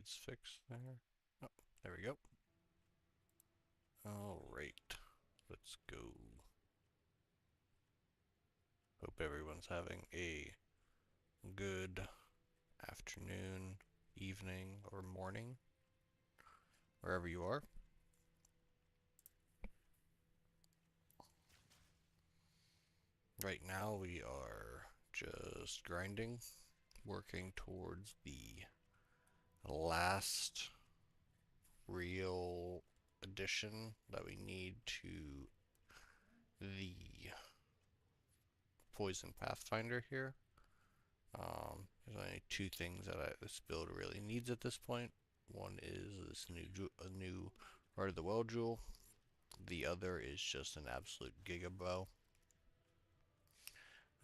needs fixed there. Oh, there we go. Alright, let's go. Hope everyone's having a good afternoon, evening, or morning, wherever you are. Right now we are just grinding, working towards the last real addition that we need to the Poison Pathfinder here. There's only two things that this build really needs at this point. One is this new Heart of the Well jewel. The other is just an absolute gigabow.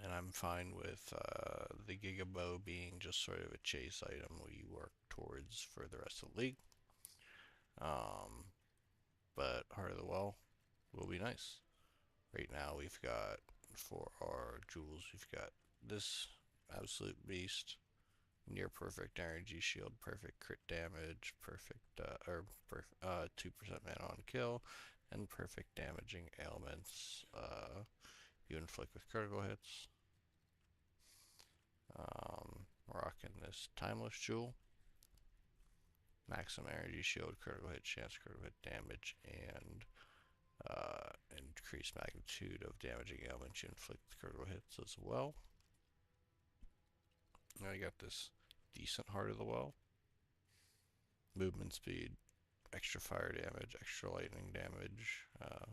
And I'm fine with the gigabow being just sort of a chase item we work towards for the rest of the league. But Heart of the Well will be nice. Right now we've got, for our jewels, we've got this absolute beast, near perfect energy shield, perfect crit damage, perfect 2% mana on kill, and perfect damaging ailments you inflict with critical hits. Rocking this timeless jewel, maximum energy shield, critical hit chance, critical hit damage, and increased magnitude of damaging ailments you inflict with critical hits as well. Now you got this decent Heart of the Well. Movement speed, extra fire damage, extra lightning damage,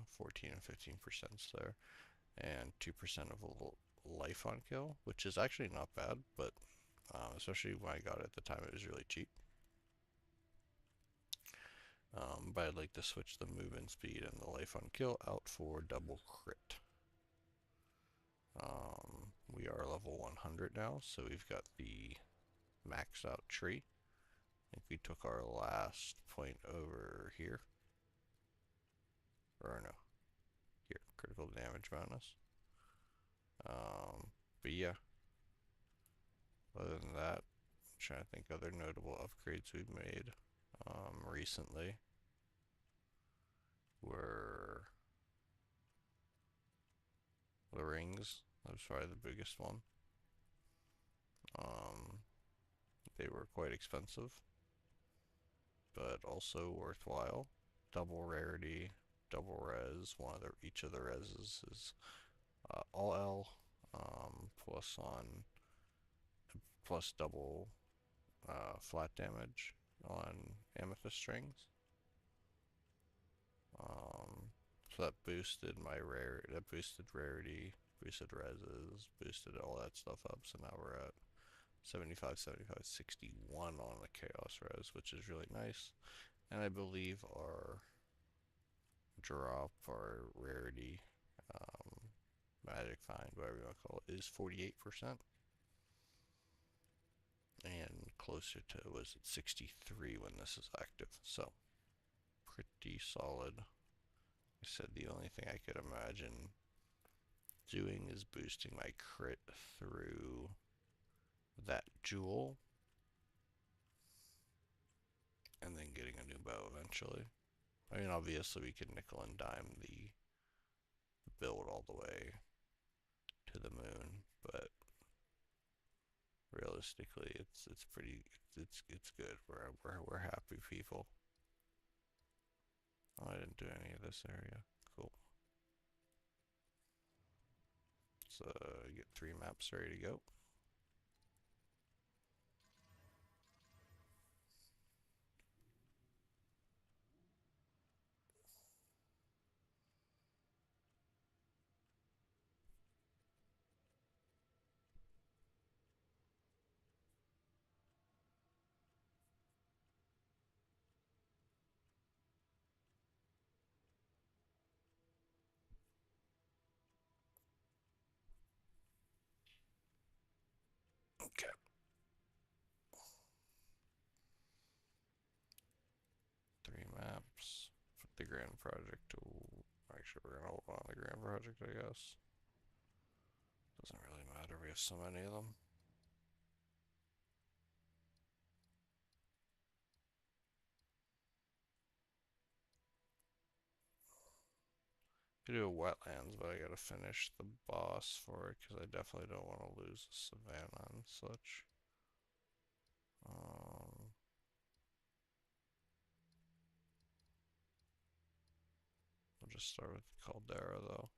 14 and 15% there, and 2% of life on kill, which is actually not bad, but especially when I got it at the time, it was really cheap. But I'd like to switch the movement speed and the life on kill out for double crit. We are level 100 now, so we've got the maxed out tree. I think we took our last point over here. Or no, here, critical damage bonus. But yeah, other than that, I'm trying to think other notable upgrades we've made recently were the rings. That was probably the biggest one. They were quite expensive, but also worthwhile. Double rarity, double res. Each of the reses is all L, plus double flat damage on amethyst strings. So that boosted my rare. That boosted rarity, boosted reses, boosted all that stuff up. So now we're at 75, 75, 61 on the chaos res, which is really nice. And I believe our drop, our rarity, magic find, whatever you want to call it, is 48%. And closer to, was it 63 when this is active. So, pretty solid. I said the only thing I could imagine doing is boosting my crit through that jewel and then getting a new bow eventually. I mean, obviously we could nickel and dime the build all the way to the moon, but realistically, it's pretty, it's good. We're happy people. Oh, I didn't do any of this area. Cool. So get 3 maps ready to go. Okay. 3 maps. Put the grand project to. Actually, we're gonna hold on the grand project, I guess. Doesn't really matter. We have so many of them. I do a wetlands, but I gotta finish the boss for it because I definitely don't want to lose the savannah and such. Um, I'll just start with the caldera though.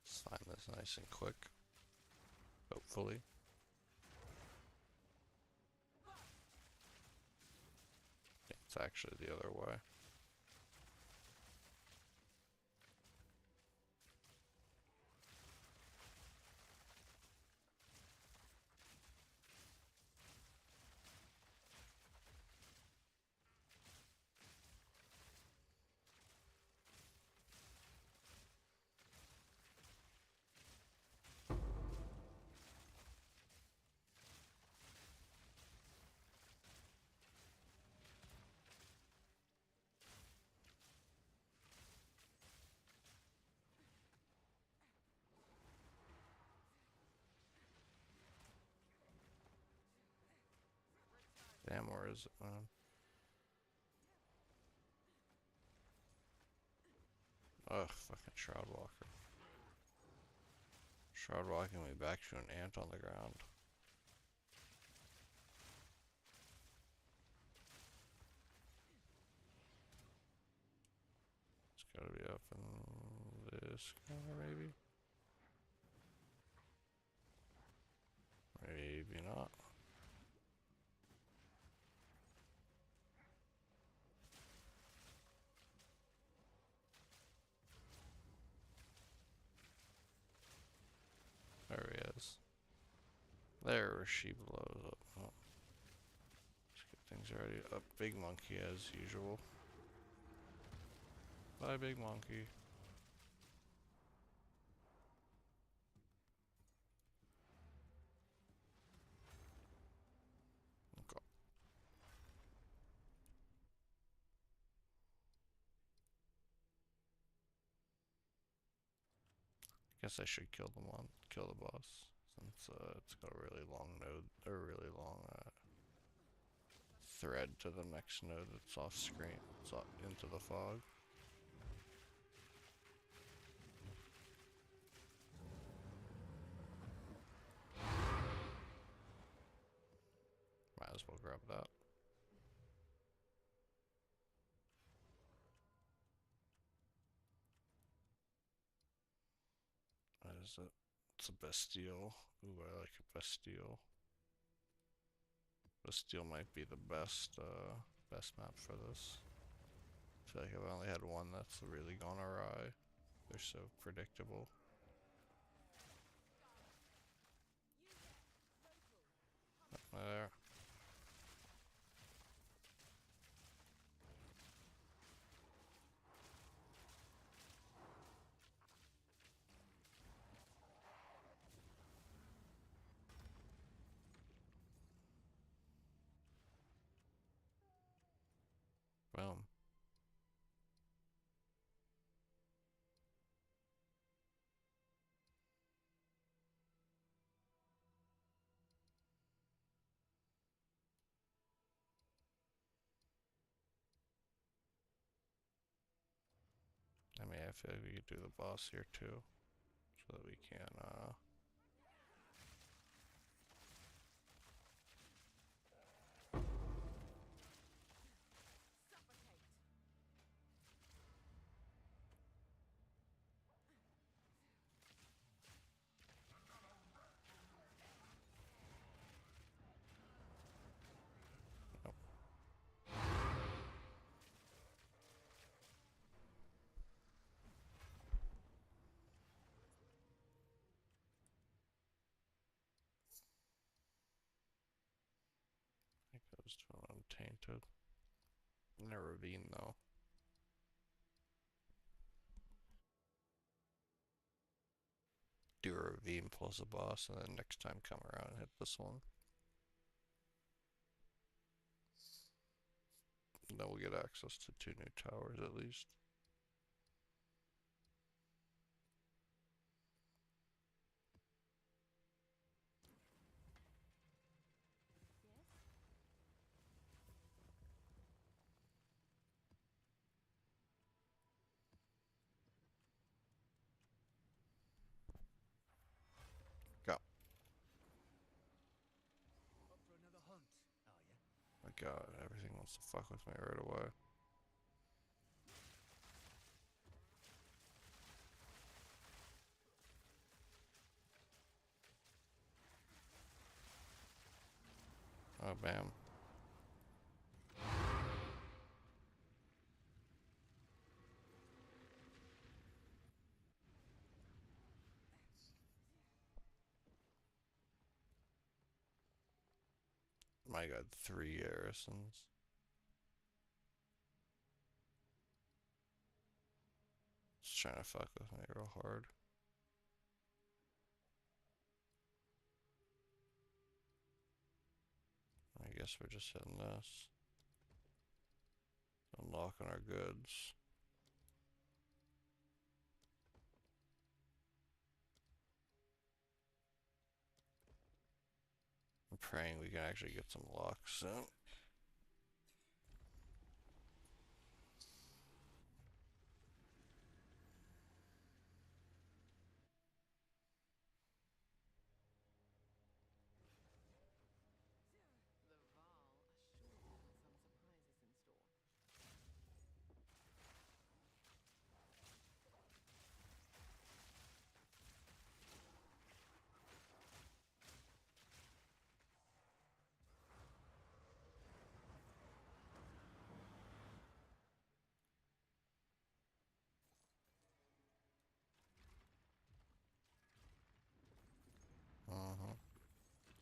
Let's find this nice and quick. Hopefully. It's actually the other way. Damn, where is it, man? Ugh, fucking Shroud Walker. Shroud walking me back to an ant on the ground. It's gotta be up in this corner, maybe? Maybe not. There he is. There she blows up. Oh, let's get things ready. A big monkey as usual. Bye, big monkey. Okay. Guess I should kill kill the boss, since it's got a really long node, or really long thread to the next node that's off screen. It's off into the fog. Might as well grab that. What is it? It's a Bastille. Ooh, I like a Bastille. Bastille might be the best map for this. I feel like I've only had one that's really gone awry. They're so predictable. There. Boom. I mean, I feel like we could do the boss here too, so that we can, oh, I think that was to an untainted. In a ravine though. do a ravine plus a boss, and then next time come around and hit this one. And then we'll get access to 2 new towers at least. Go. My god, everything wants to fuck with me right away. Oh, bam. My god, 3 garrisons. Just trying to fuck with me real hard. I guess we're just hitting this. Unlocking our goods. I'm praying we can actually get some luck soon.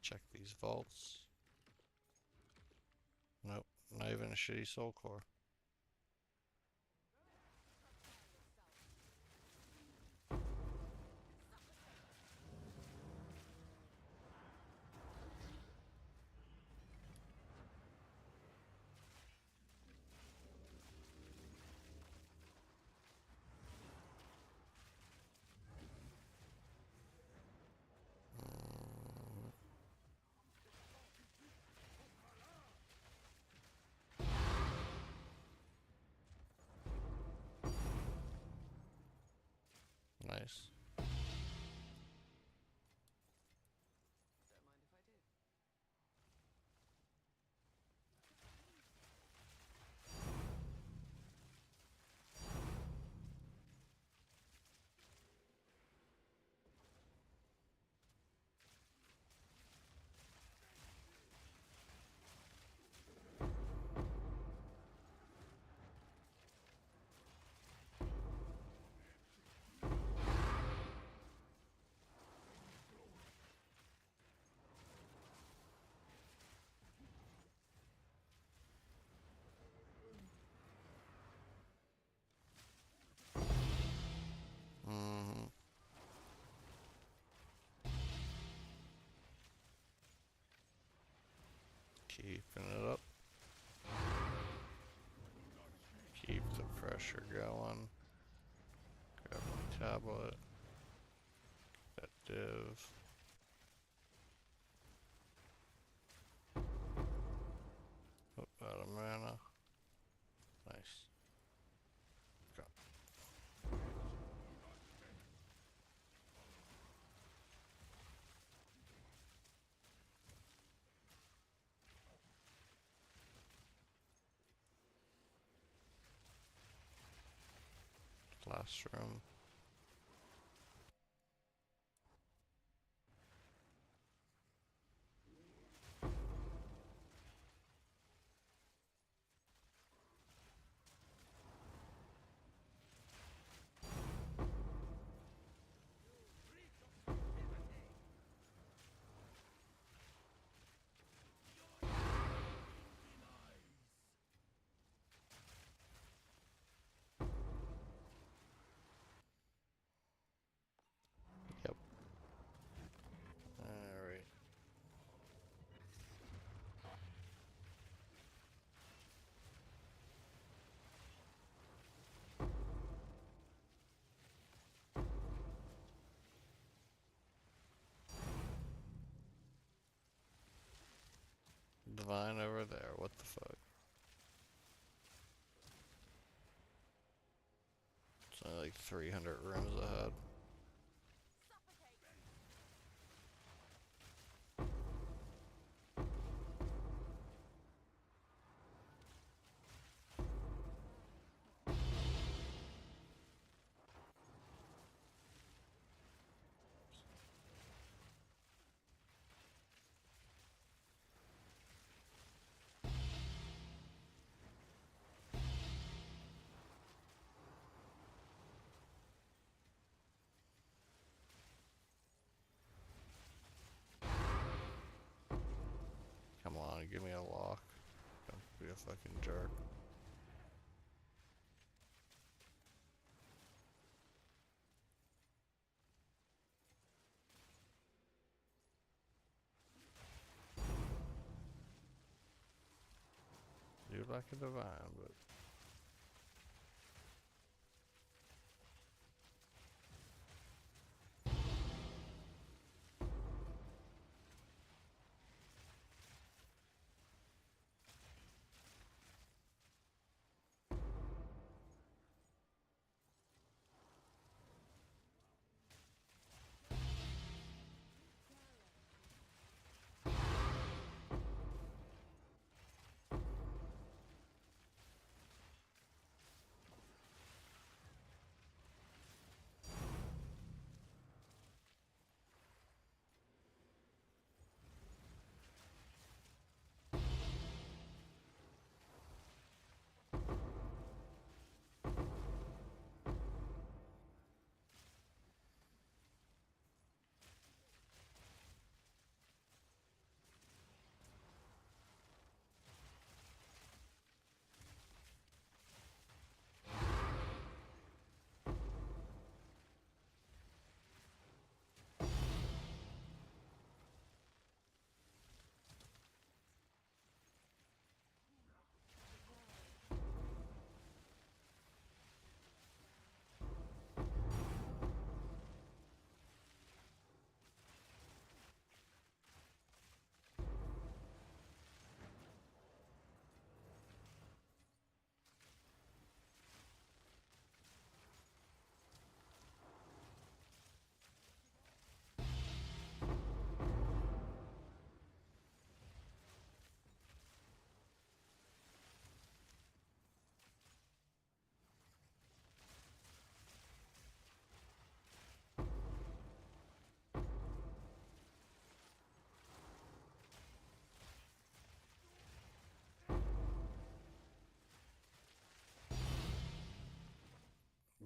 Check these vaults. Nope, not even a shitty soul core. Nice. Keeping it up. Keep the pressure going. Grab my tablet. That div. Oh, out of mana. Nice. Go. Last room. what the fuck? It's only like 300 rooms ahead. Come on, give me a lock. Don't be a fucking jerk. Do like a divine, but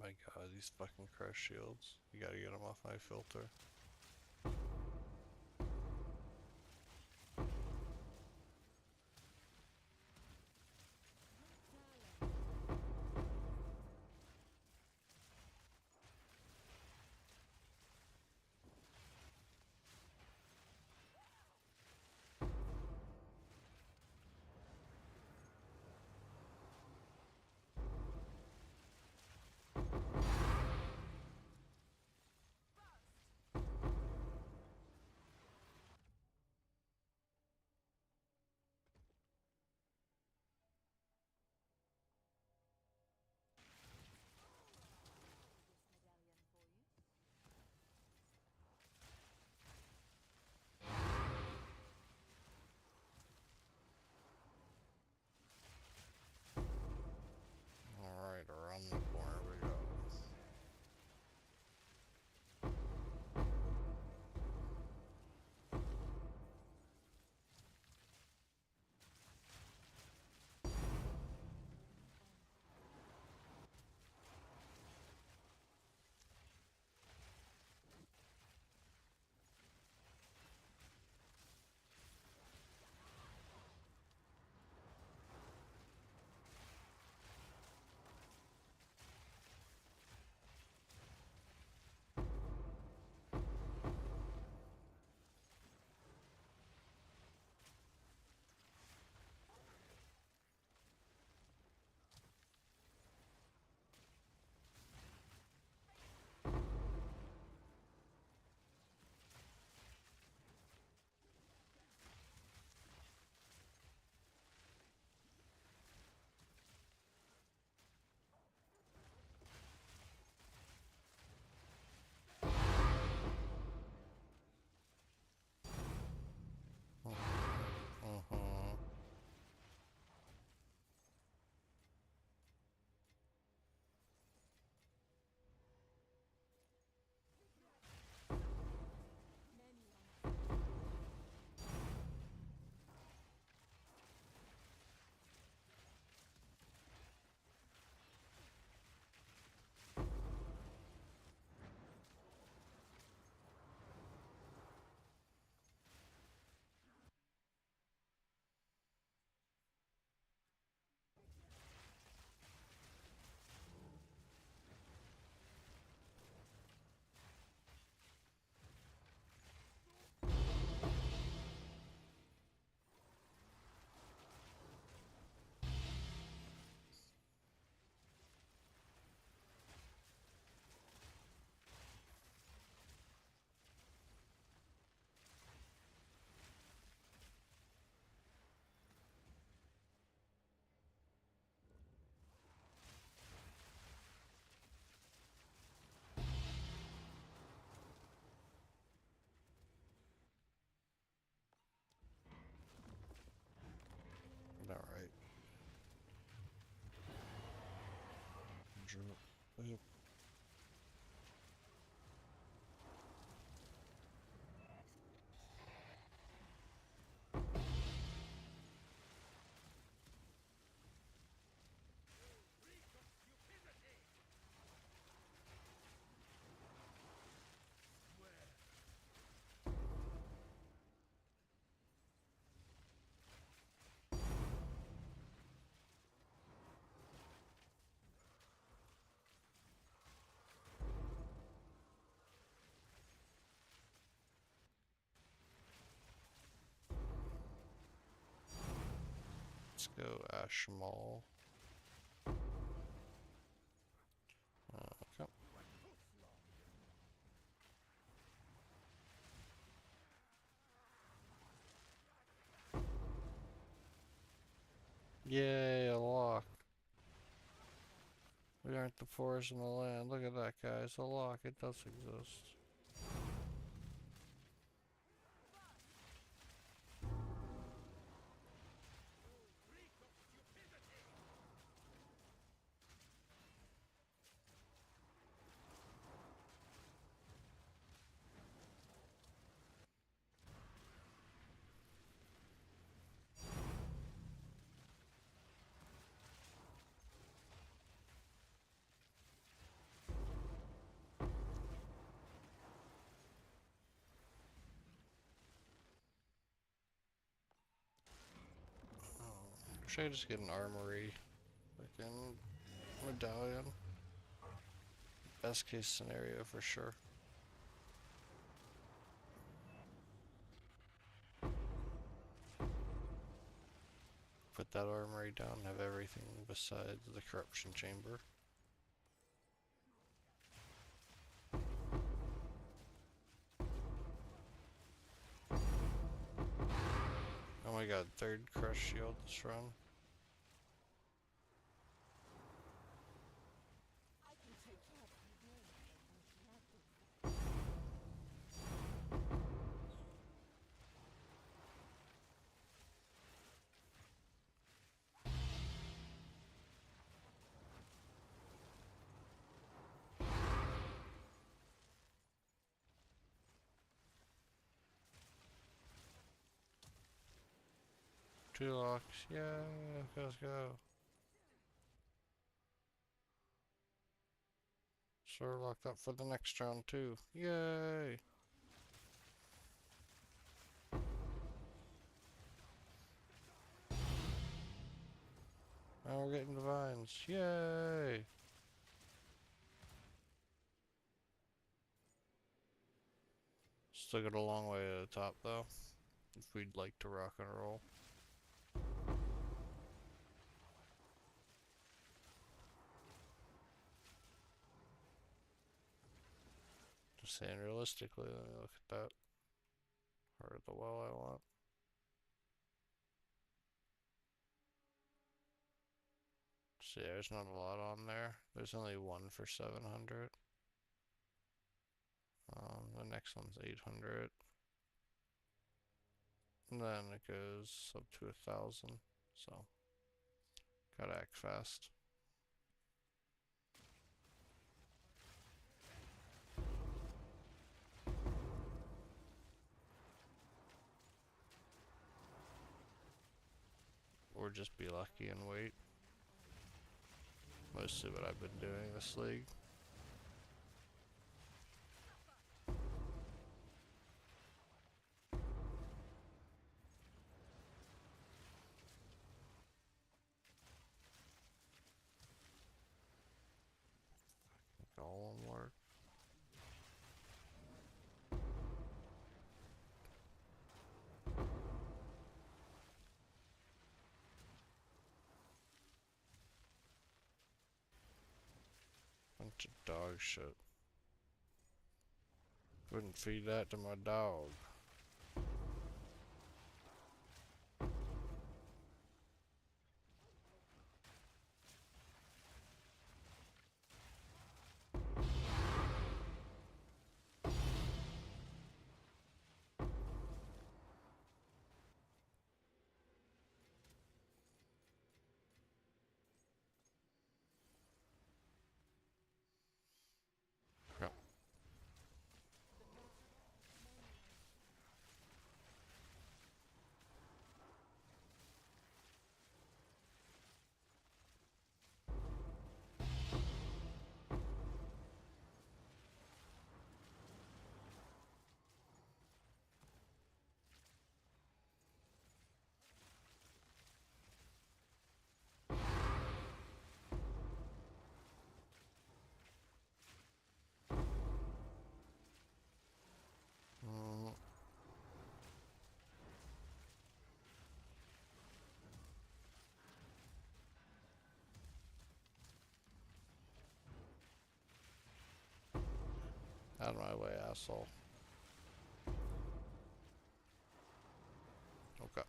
my god, these fucking crush shields. You gotta get them off my filter. Let's go Ash Mall. Okay. Yay, a lock. We aren't the poorest in the land. Look at that, guys. A lock. It does exist. Should I just get an armory? Fucking medallion. Best case scenario for sure. Put that armory down, have everything besides the corruption chamber. Oh my god, third crush shield this run. Two locks, yeah, let's go. So we're locked up for the next round too. Yay! Now we're getting divines. Yay! Still got a long way to the top though, if we'd like to rock and roll. Just saying realistically, let me look at that. Or the well I want. See, there's not a lot on there. There's only one for 700. The next one's 800. And then it goes up to 1,000. So, gotta act fast. Or just be lucky and wait. Mostly what I've been doing this league. Golem work. Bunch of dog shit. Wouldn't feed that to my dog. Yep. Out of my way, asshole. Okay.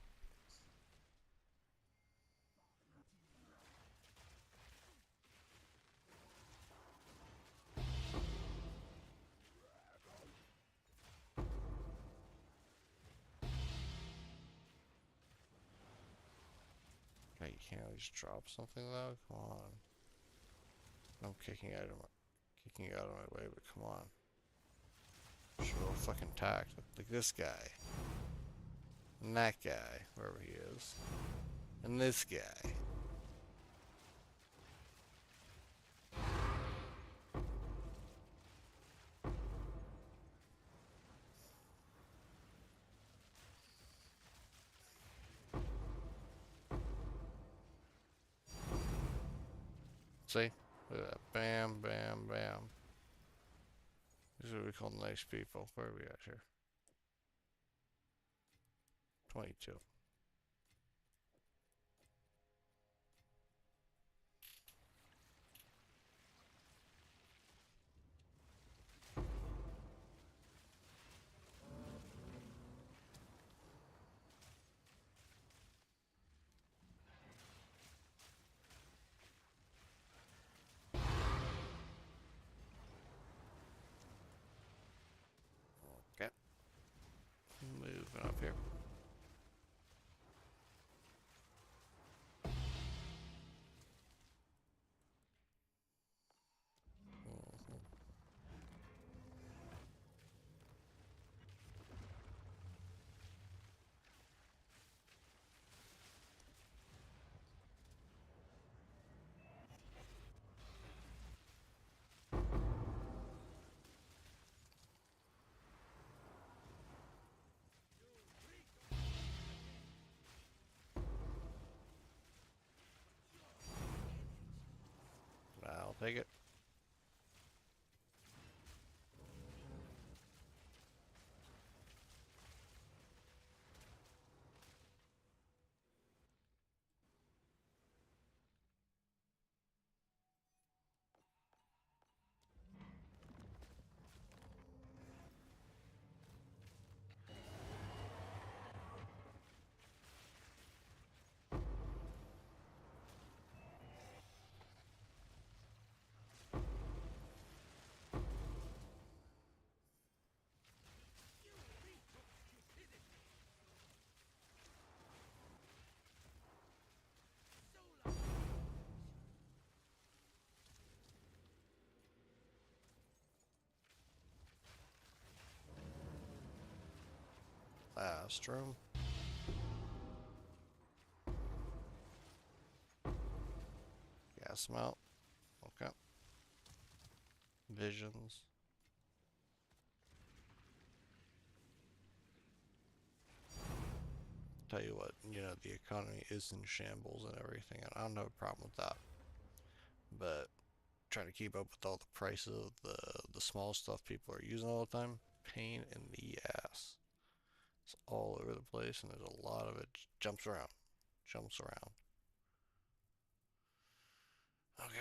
Okay, you can't just drop something though? Come on. I'm kicking out of my way, but come on. Should roll fucking tact. Like this guy. And that guy, wherever he is. And this guy. See? Look at that. Bam, bam, bam. This is what we call nice people. Where are we at here? 22. Okay. Moving up here. Mhm. I'll take it. Last room. Gas them out. Okay. Visions. Tell you what, the economy is in shambles and everything, and I don't have a problem with that. But trying to keep up with all the prices of the small stuff people are using all the time, pain in the ass. It's all over the place, and there's a lot of it jumps around, jumps around. Okay.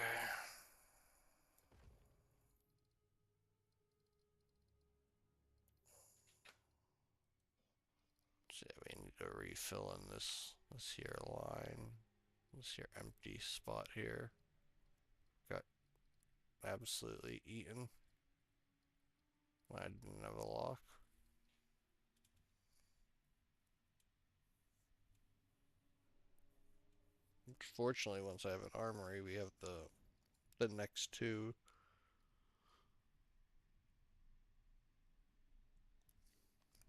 So yeah, we need to refill in this here line, this here empty spot here. Got absolutely eaten when I didn't have a lock. Fortunately, once I have an armory, we have the next two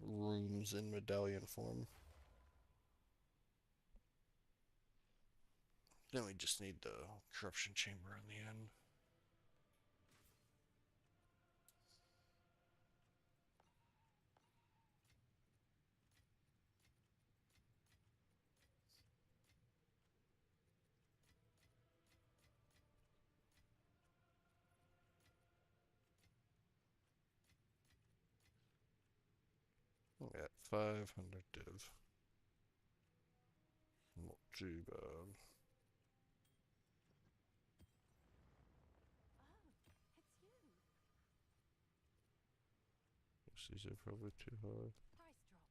rooms in medallion form. Then we just need the corruption chamber in the end. We got 500 div. Not too bad. These are probably too high. Price drop.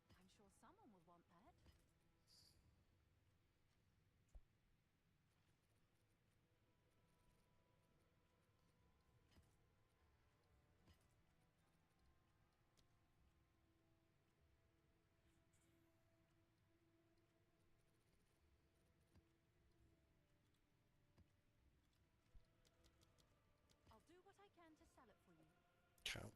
I'm sure someone will want that. I'll do what I can to sell it for you. Okay.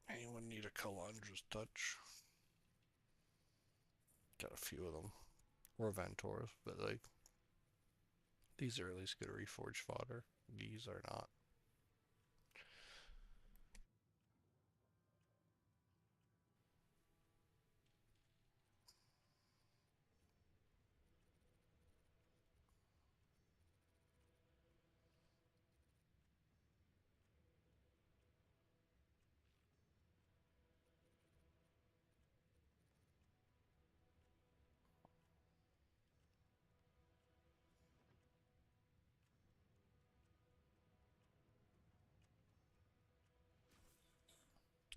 Anyone need a Calandra's touch? Got a few of them. Or Ventors, but like, these are at least good reforged fodder. These are not.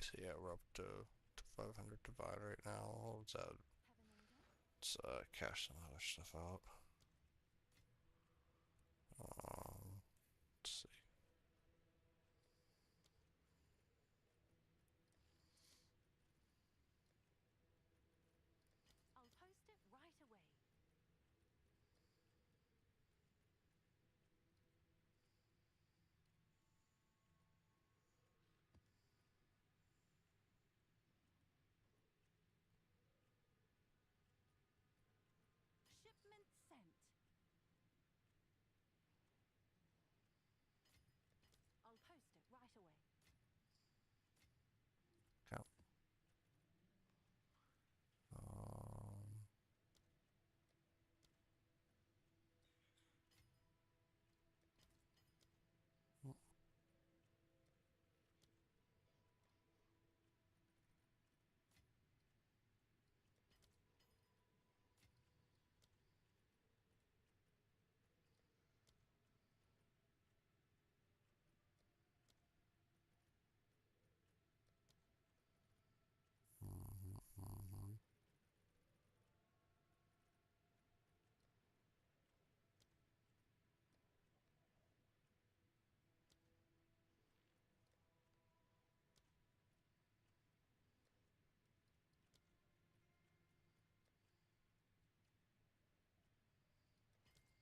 So yeah, we're up to 500 divide right now. Let's let's cash some other stuff out. Let's see. I'll post it right away. Shipment sent. I'll post it right away. Count. Um,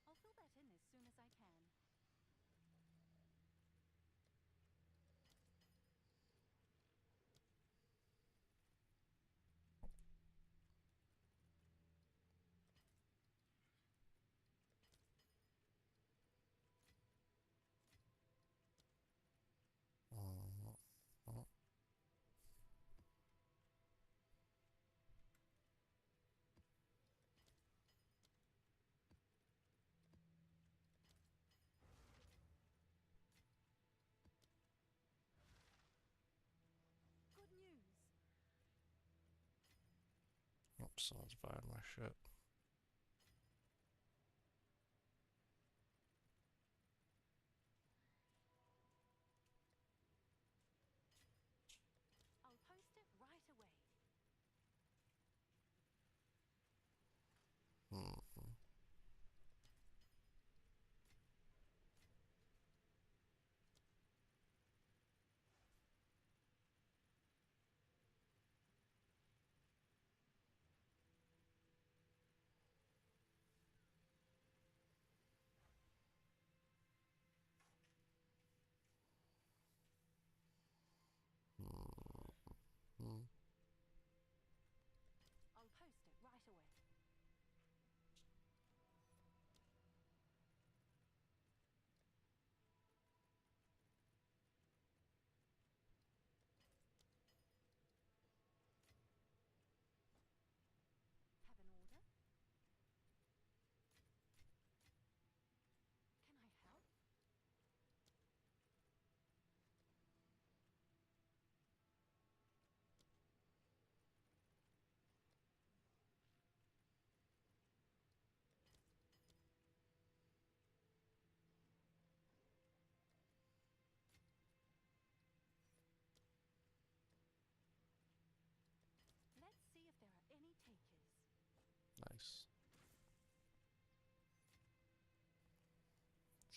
I'll fill that in as soon as I can. Good news. Oops, someone's buying my shit. I'll post it right away. Hmm.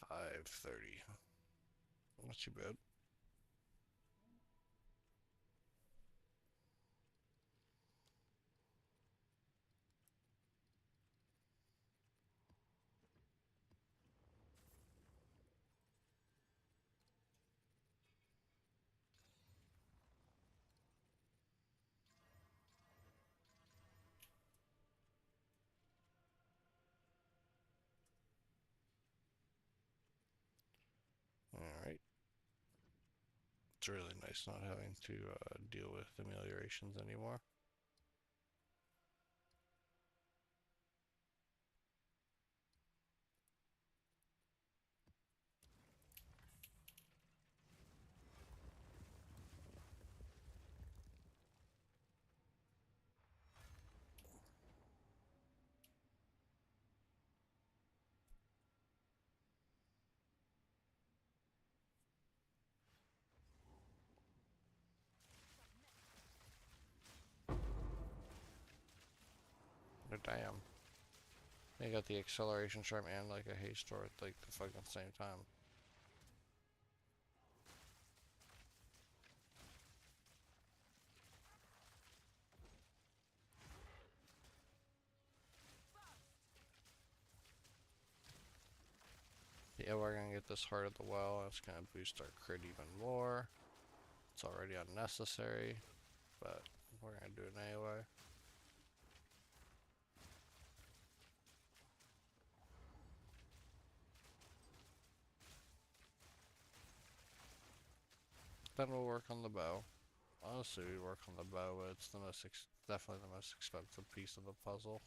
530. Not too bad. Alright. It's really nice not having to deal with ameliorations anymore. Oh, damn. They got the acceleration charm and like a haste sword at like the fucking same time. Yeah, we're gonna get this Heart of the Well. It's gonna boost our crit even more. It's already unnecessary, but we're gonna do it anyway. Then we'll work on the bow. Honestly, we work on the bow, but it's the most definitely the most expensive piece of the puzzle.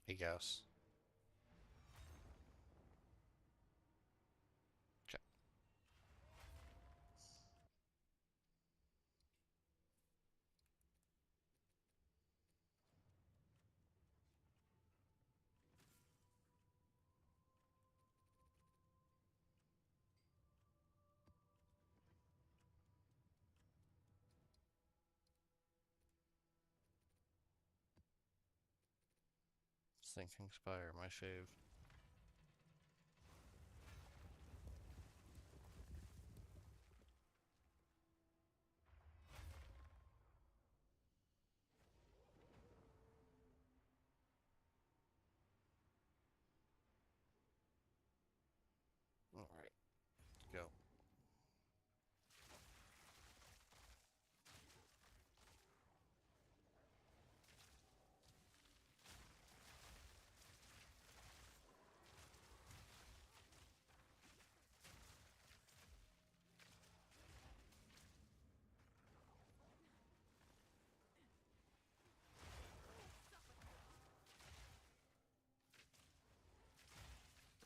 I guess. Okay. Sinking Spire, my fave. Alright, go.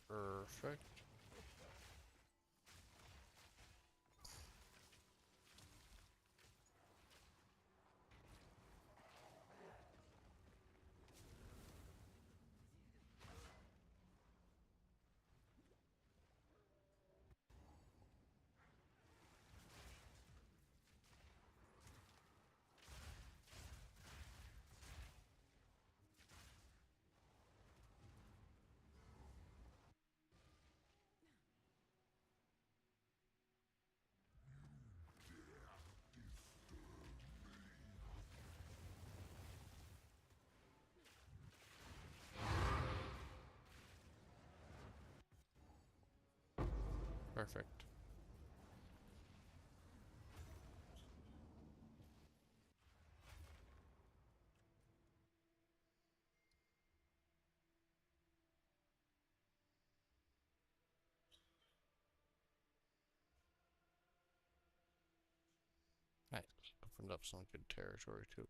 Perfect. Perfect. Opened up some good territory too.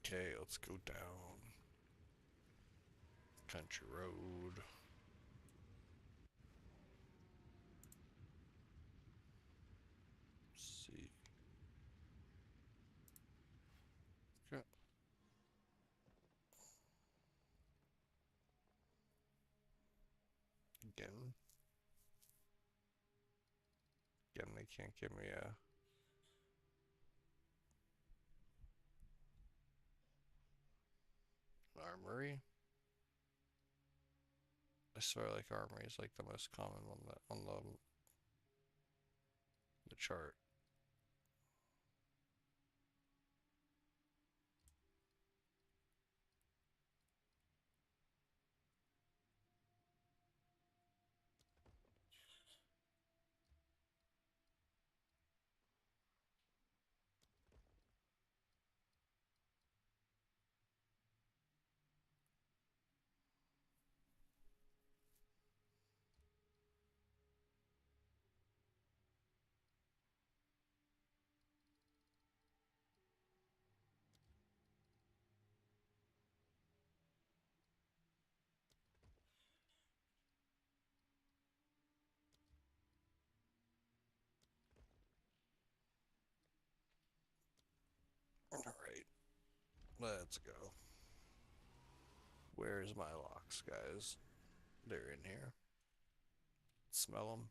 Okay, let's go down country road. Let's see. Okay. Again. Again, they can't give me a armory. I swear, like armory is like the most common one that on the chart. All right, let's go. Where's my locks, guys? They're in here. Smell them.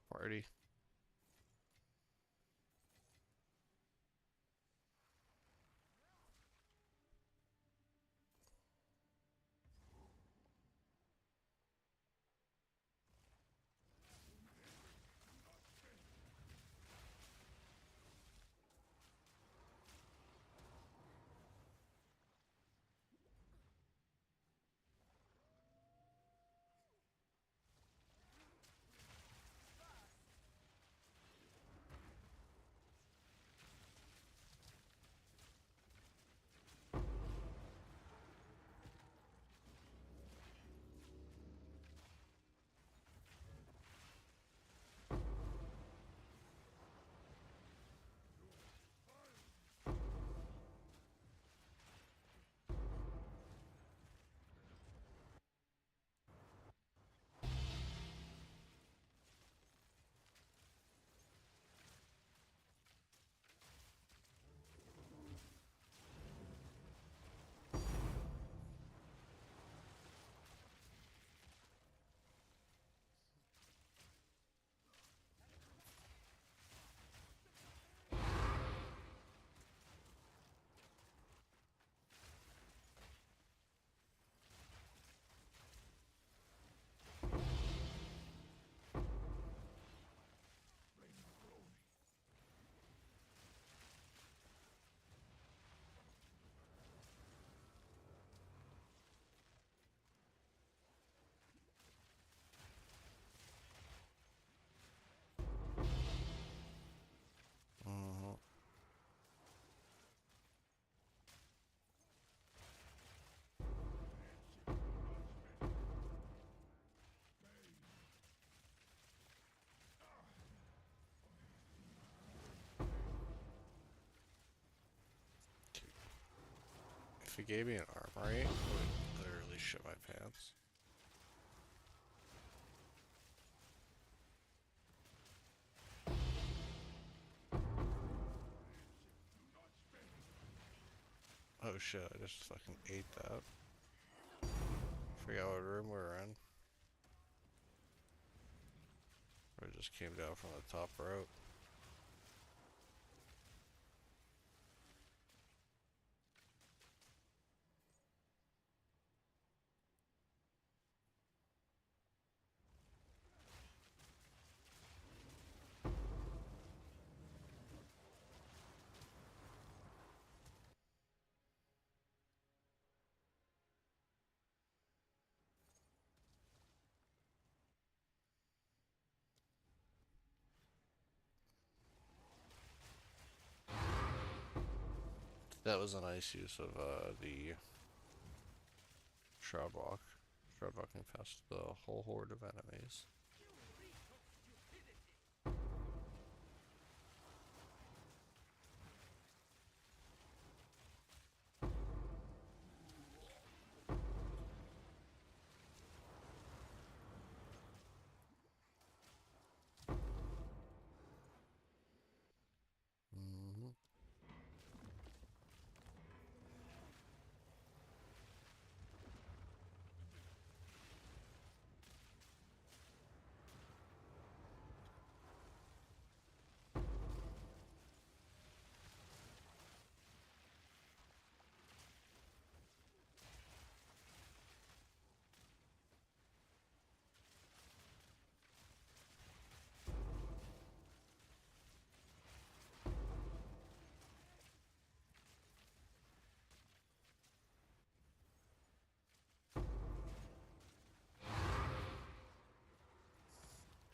Party. If it gave me an armory, it would literally shit my pants. Oh shit, I just fucking ate that. Forgot what room we were in. Or it just came down from the top rope. That was a nice use of the shroud walk. Shroud walking past the whole horde of enemies. Mm-hmm.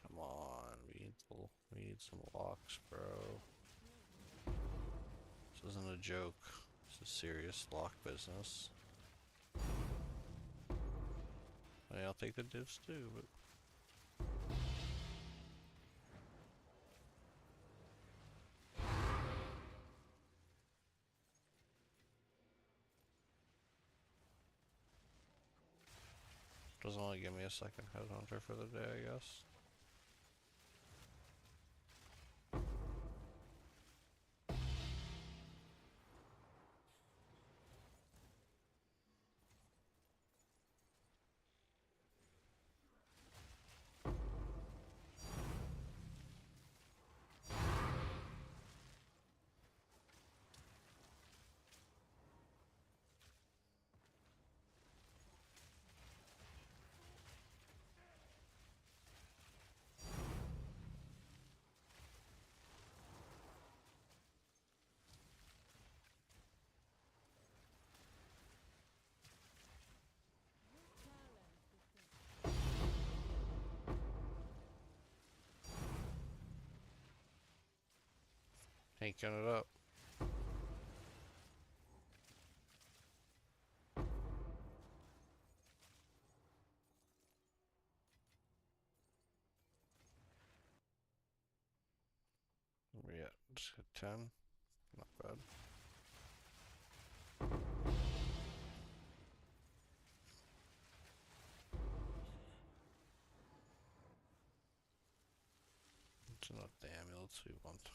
Come on, we need some locks, bro. This isn't a joke. This is serious lock business. I mean, I'll take the divs too, but doesn't want to give me a second headhunter for the day, I guess. Tanking it up. Where we at? Just hit 10. Not bad. It's not the amulets we want.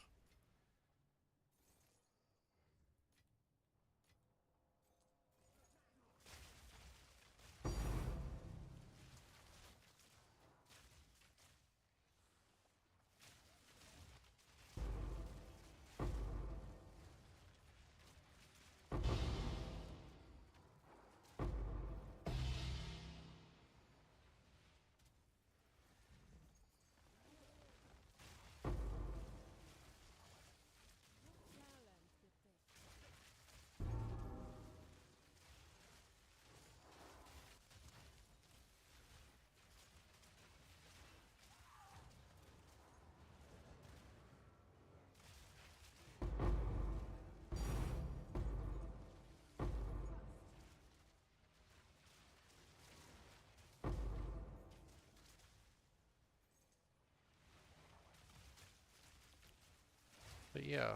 But yeah.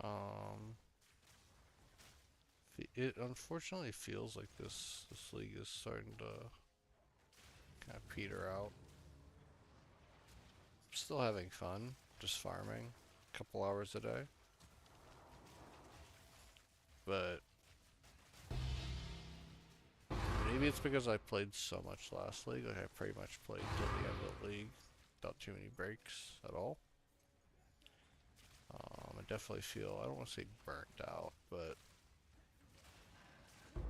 Um It unfortunately feels like this league is starting to kind of peter out. Still having fun, just farming a couple hours a day. But maybe it's because I played so much last league. Like I pretty much played till the end of the league without too many breaks at all. I definitely feel, I don't want to say burnt out, but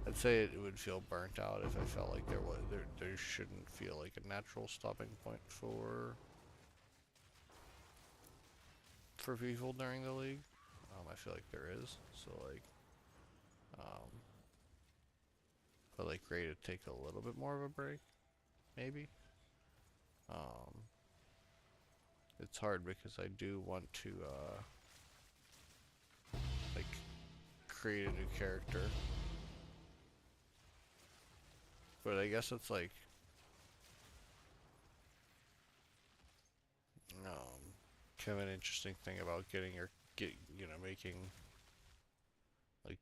I'd say it would feel burnt out if I felt like there shouldn't feel like a natural stopping point for people during the league. I feel like there is. So like um but like ready to take a little bit more of a break, maybe. Um it's hard because I do want to like create a new character. But I guess it's like kind of an interesting thing about making like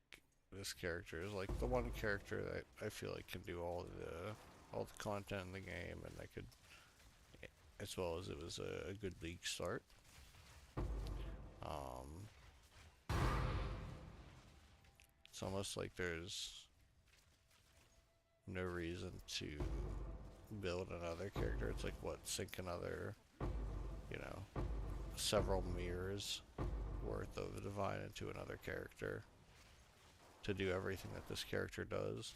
this character is like the one character that I feel like can do all the content in the game, and I could, as well as it was a good league start. Um, it's almost like there's no reason to build another character. It's like what, sink another, you know, several mirrors worth of divine into another character to do everything that this character does.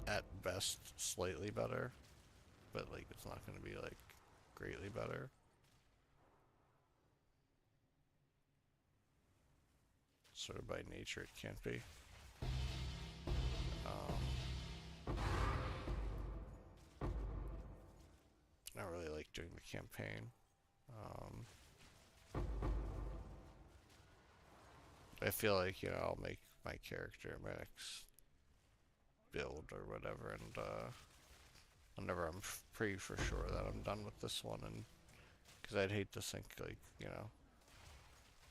At best, slightly better, but like it's not going to be like greatly better. Sort of by nature, it can't be. Um, I don't really like doing the campaign. Um, I feel like I'll make my character my next build or whatever, and whenever I'm pretty for sure that I'm done with this one, and because I'd hate to sink like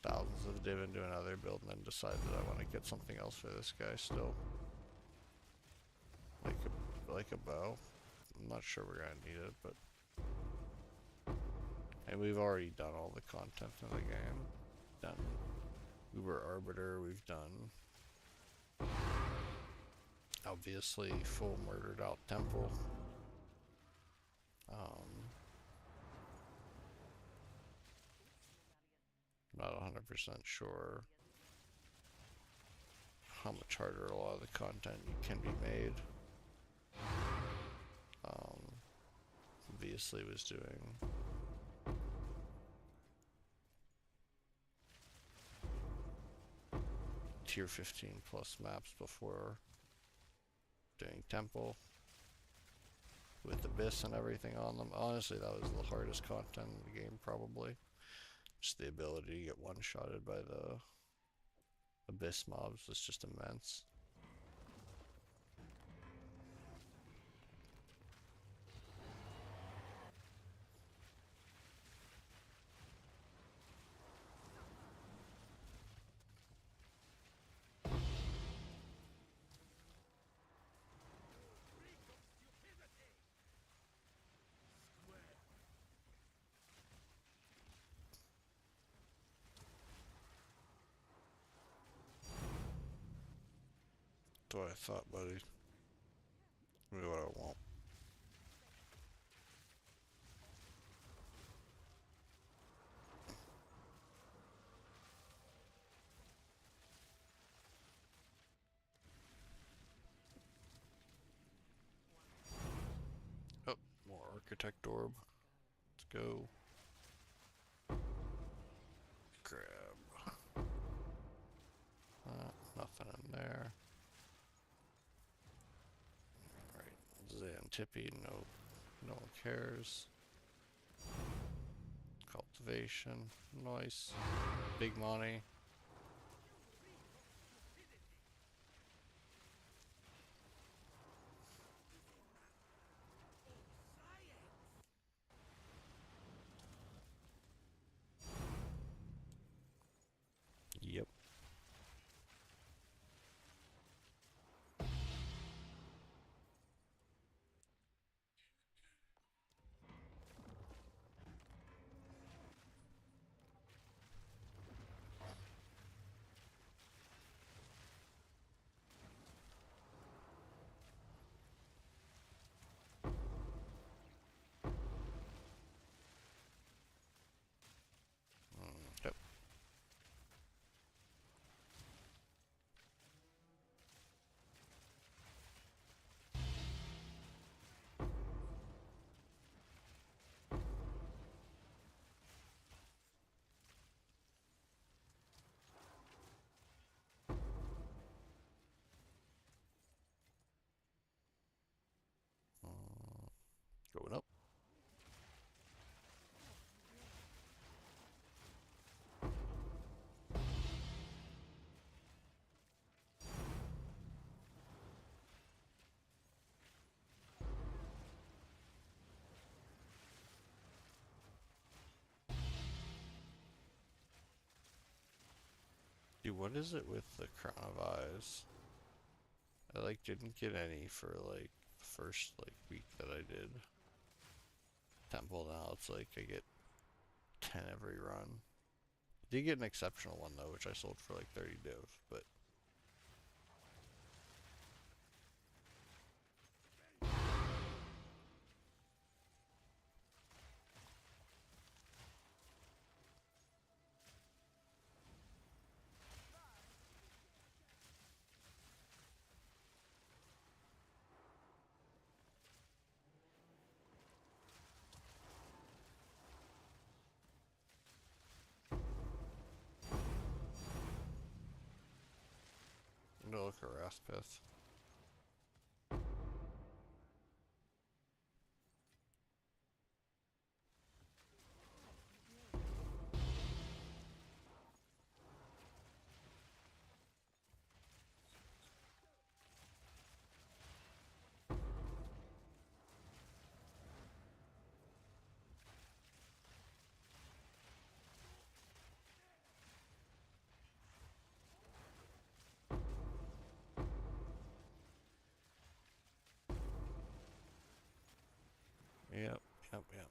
thousands of div into another build and then decide that I want to get something else for this guy still, like a bow. I'm not sure we're gonna need it, but and we've already done all the content in the game. Done Uber Arbiter. We've done obviously full murdered out temple. Um, Not 100% sure how much harder a lot of the content can be made. Um, Obviously was doing tier 15 plus maps before doing temple with abyss and everything on them. Honestly, that was the hardest content in the game probably. Just the ability to get one-shotted by the abyss mobs was just immense. That's what I thought, buddy. Maybe what I want. Oh, more architect orb. Let's go. Grab. Nothing in there. Alright, Xantippe, no one cares. Cultivation, nice. Big money. Yep. Going up. Dude, what is it with the Crown of Eyes? I like didn't get any for like the first like week that I did Temple. Now it's like I get 10 every run. I did get an exceptional one though, which I sold for like 30 div, but I'm gonna look at Rathpith. Yep, yep.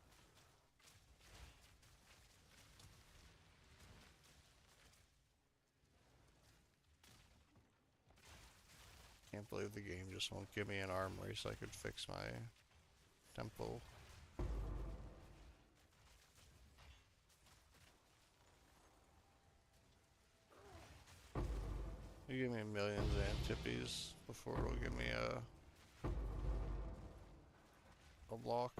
Can't believe the game just won't give me an armory so I could fix my temple. You give me millions of Antipes before it'll give me a block.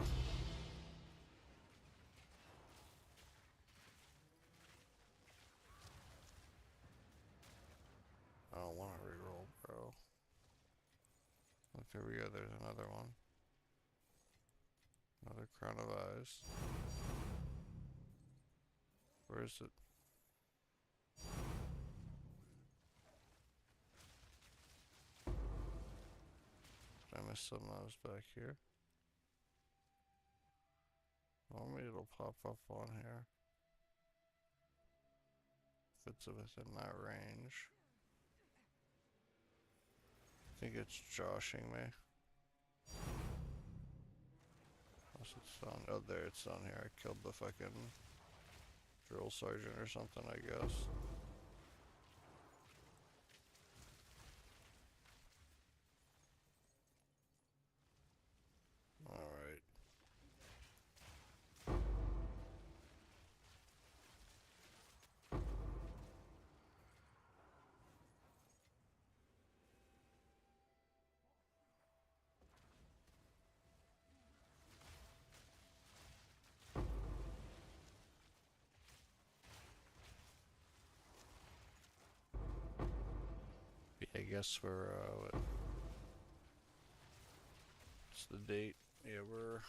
I don't want to reroll, bro. Look, there we go. There's another one. Another Crown of Eyes. Where is it? Did I miss some of those back here? Normally it'll pop up on here. If it's within that range. I think it's joshing me. Unless it's down. Oh, there it's down here. I killed the fucking drill sergeant or something, I guess. Alright. I guess we're, what's the date? Yeah, we're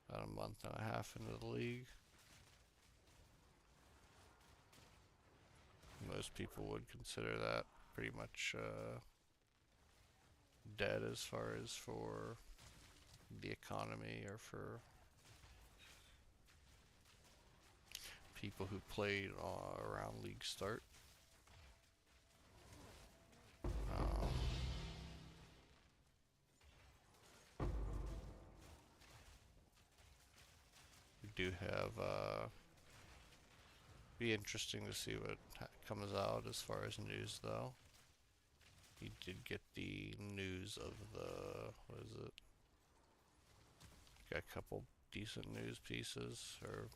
about a month and a half into the league. Most people would consider that pretty much, dead as far as for the economy or for people who played around league start. Um, we do have, be interesting to see what comes out as far as news though. You did get the news of the, what is it? Got a couple decent news pieces, or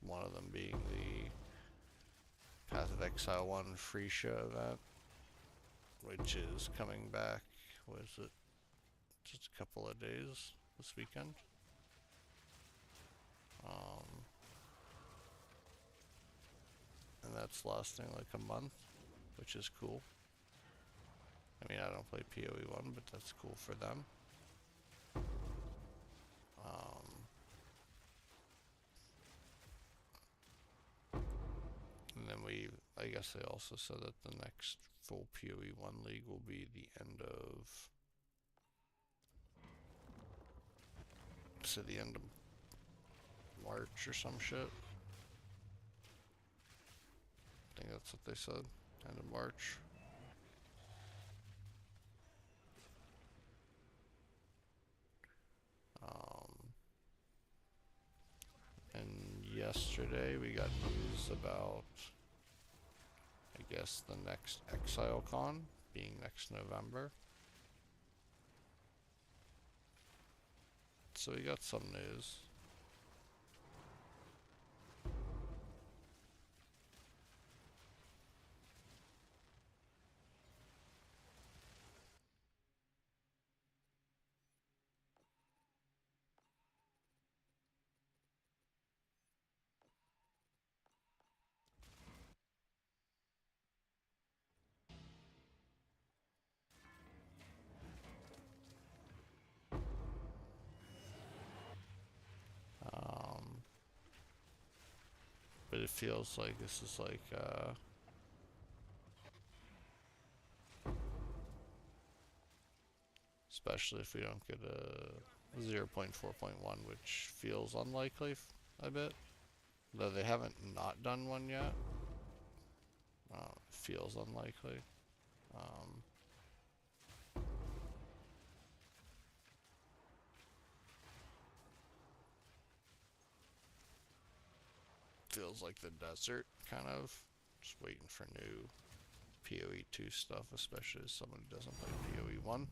one of them being the Path of Exile 1 free show event, which is coming back, what is it? Just a couple of days this weekend. And that's lasting like a month, which is cool. I mean, I don't play PoE 1, but that's cool for them. I guess they also said that the next full PoE 1 league will be the end of. So the end of March or some shit. I think that's what they said. End of March. And yesterday we got news about, I guess, the next ExileCon being next November. So we got some news. Um, but it feels like this is like especially if we don't get a 0.4.1, which feels unlikely a bit. Though they haven't not done one yet. Feels unlikely. Feels like the desert, kind of. Just waiting for new PoE 2 stuff, especially as someone who doesn't play PoE 1.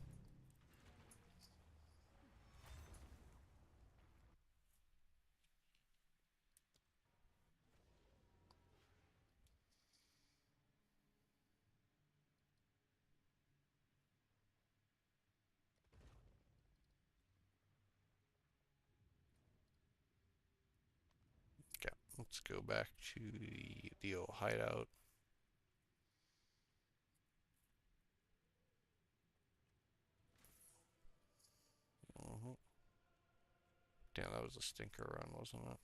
Okay, let's go back to the old hideout. Damn, that was a stinker run, wasn't it?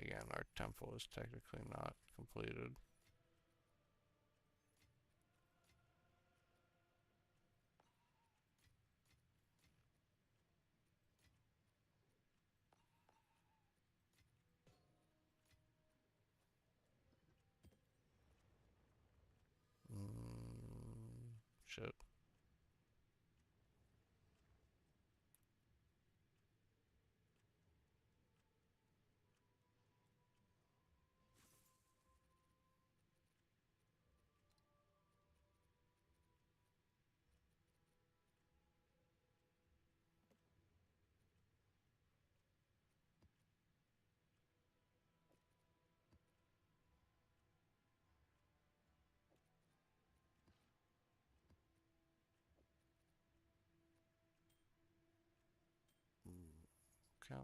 Again, our temple is technically not completed. Shit. Okay.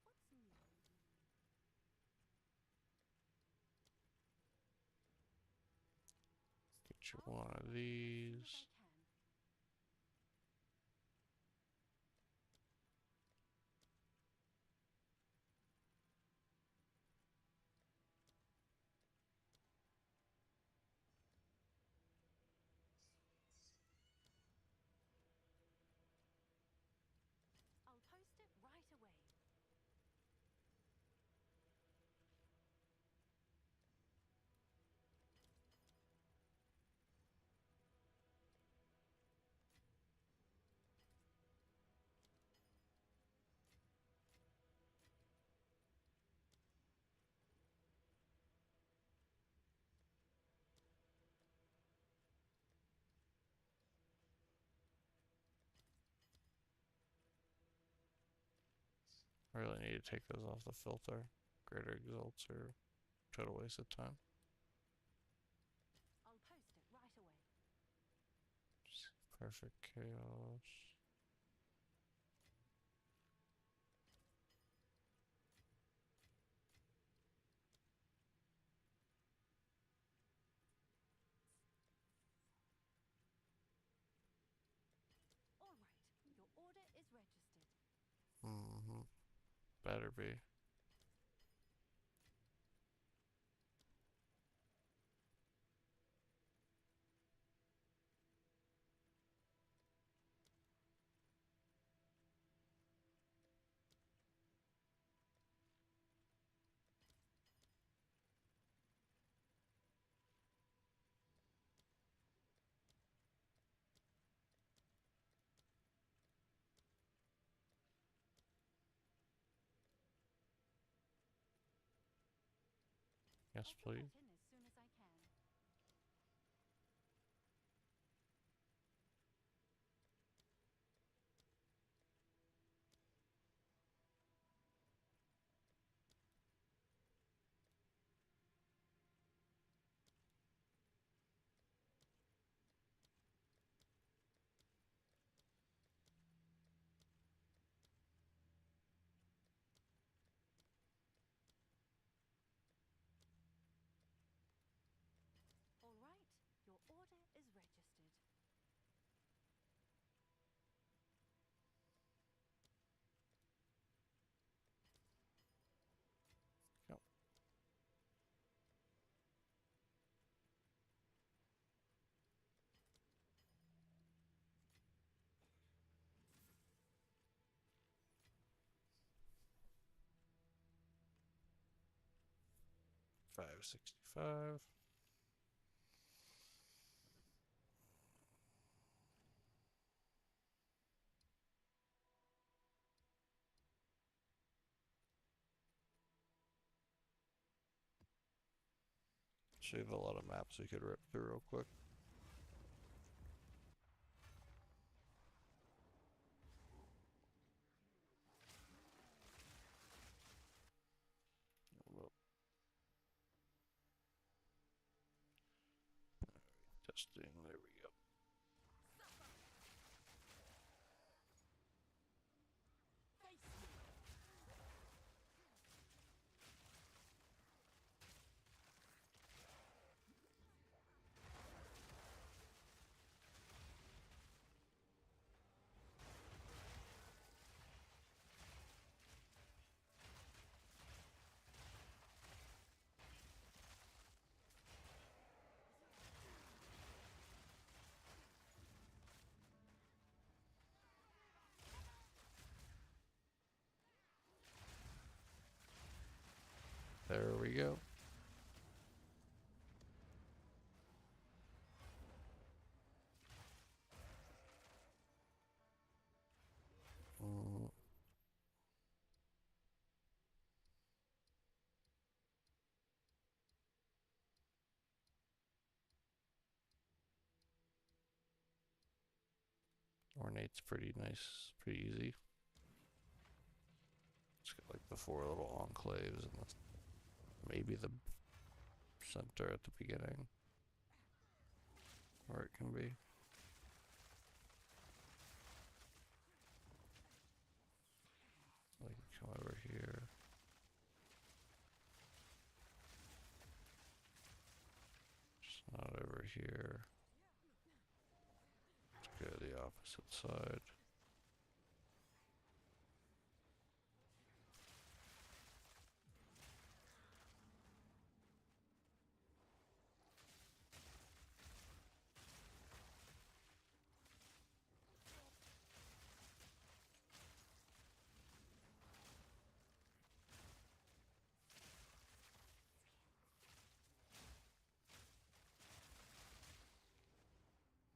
What's new? Get you I'll one get of right on it as soon as these. I can. I'll post it right away. I really need to take those off the filter. Greater exalts are total waste of time. I'll post it right away. Just Perfect chaos. All right. Your order is registered. Mm-hmm. Better be. Yes, I'll fill please. that in as soon as I can. 'All right. Your order is registered. Yep. 565. So you have a lot of maps we could rip through real quick. Well, testing, there we go. There we go. Mm, Ornate's pretty nice, pretty easy. It's got like the 4 little enclaves and maybe the center at the beginning where it can be. Like come over here. Just not over here. Let's go to the opposite side.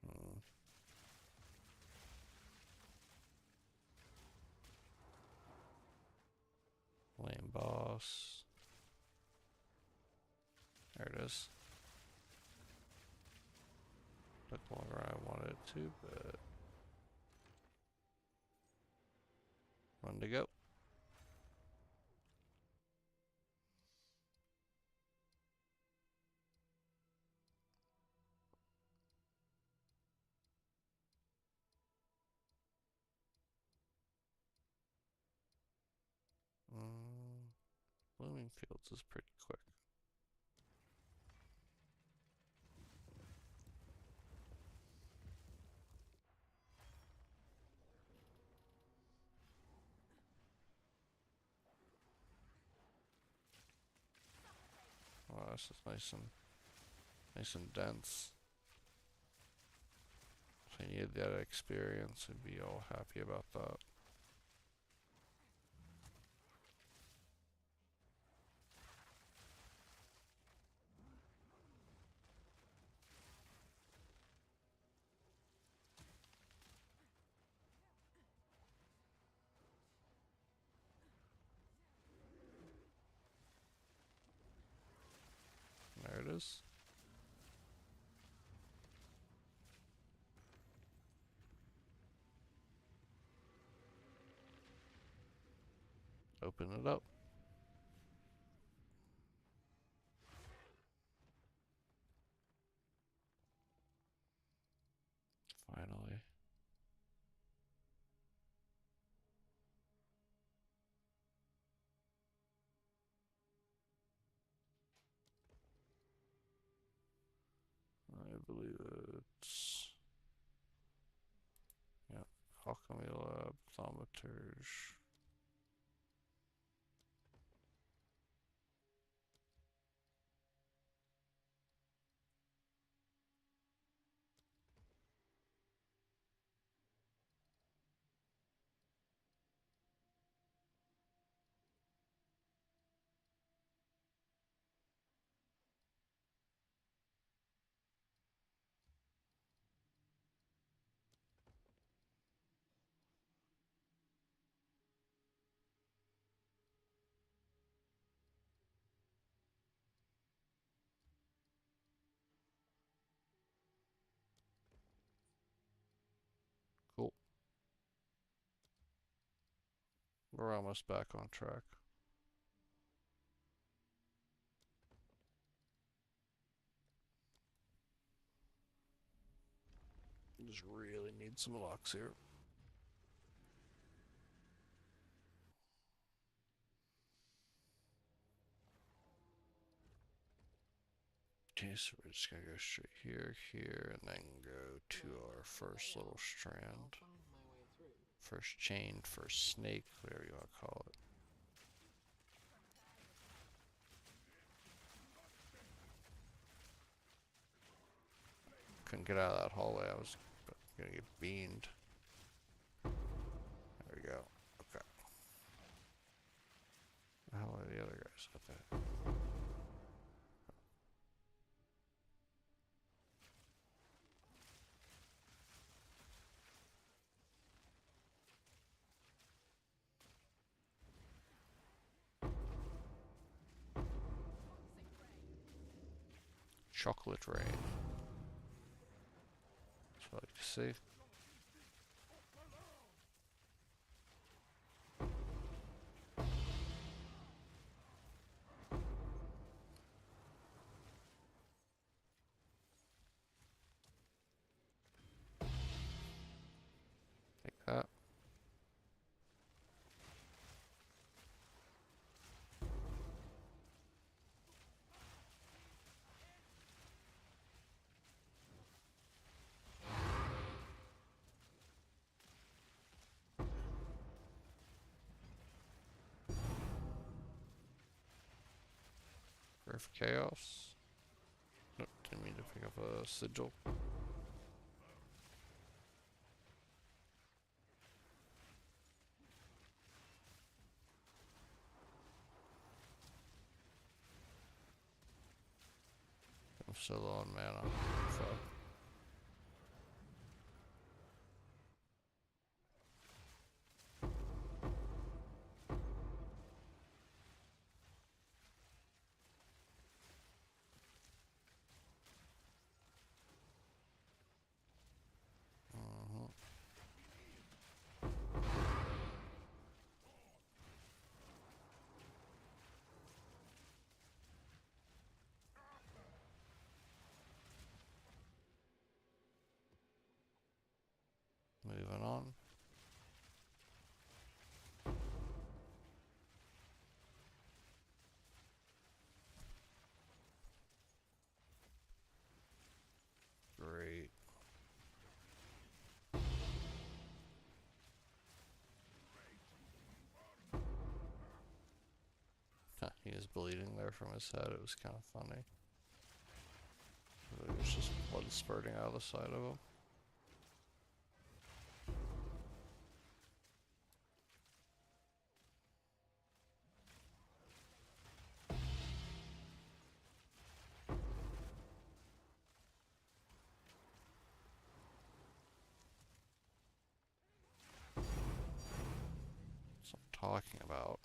Mm, lame boss. There it is. Took longer than I wanted it to, but run to go. Blooming Fields is pretty quick. Wow, this is nice and dense. If I needed that experience, I'd be all happy about that. There it is. Open it up. Finally. I believe it's... Yeah, Alchemy Lab, Thaumaturge. Cool. We're almost back on track. Just really need some locks here. Okay, so we're just gonna go straight here, and then go to our first little strand. First chain, first snake, whatever you want to call it. Couldn't get out of that hallway, I was gonna get beamed. There we go. Okay. How are the other guys up there? Chocolate rain. That's what I like to see. Like that. Earth Chaos. Nope, didn't mean to pick up a sigil. I'm so low on mana. Fuck. was bleeding there from his head. It was kind of funny. It was just blood spurting out of the side of him. That's what I'm talking about.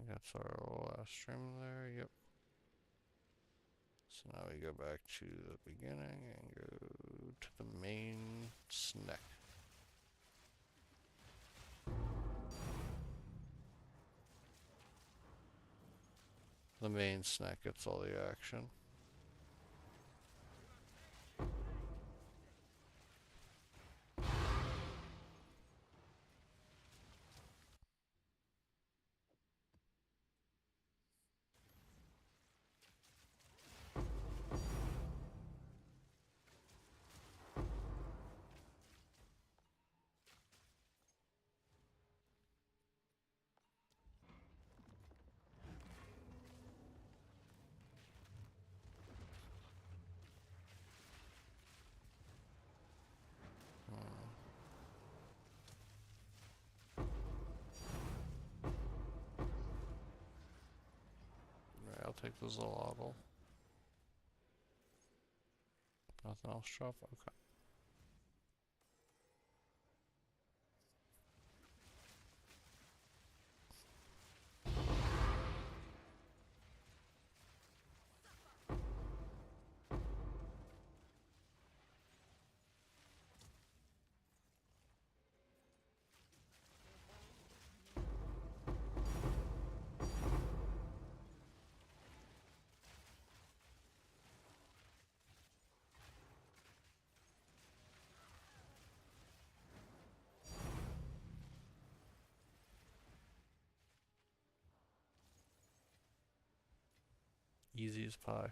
That's our last stream there, yep. So now we go back to the beginning and go to the main snack. The main snack gets all the action. Right, I'll take the Zolotl. Nothing else drop? Okay. Easy as pie.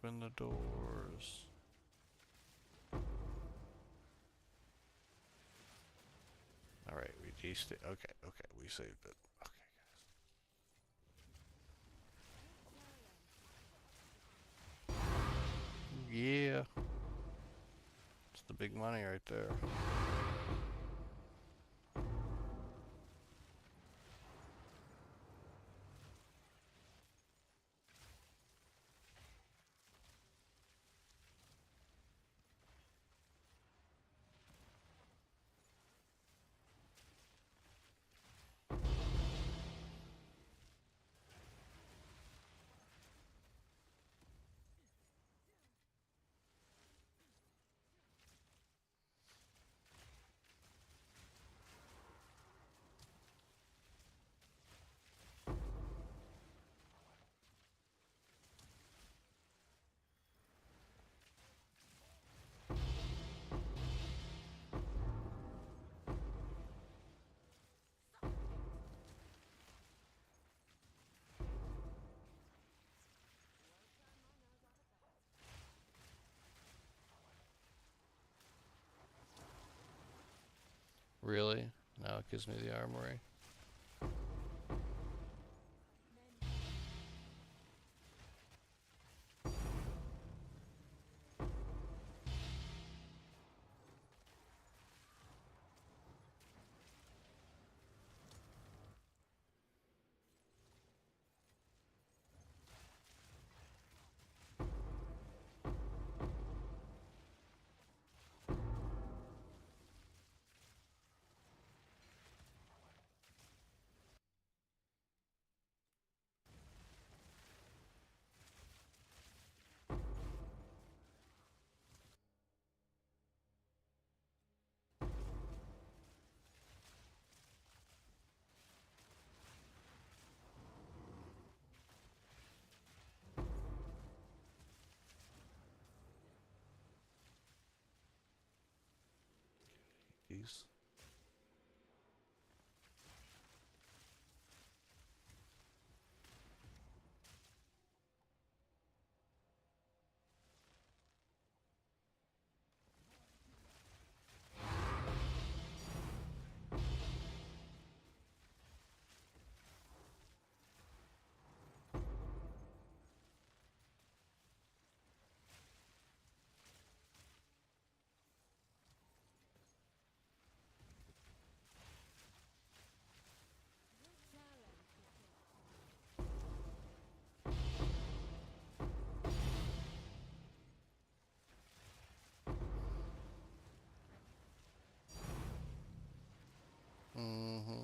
Open the doors. Alright, we tasted it. Okay, okay, we saved it. Okay, guys. Yeah. It's the big money right there. Really? Now it gives me the armory. These. Mm-hmm.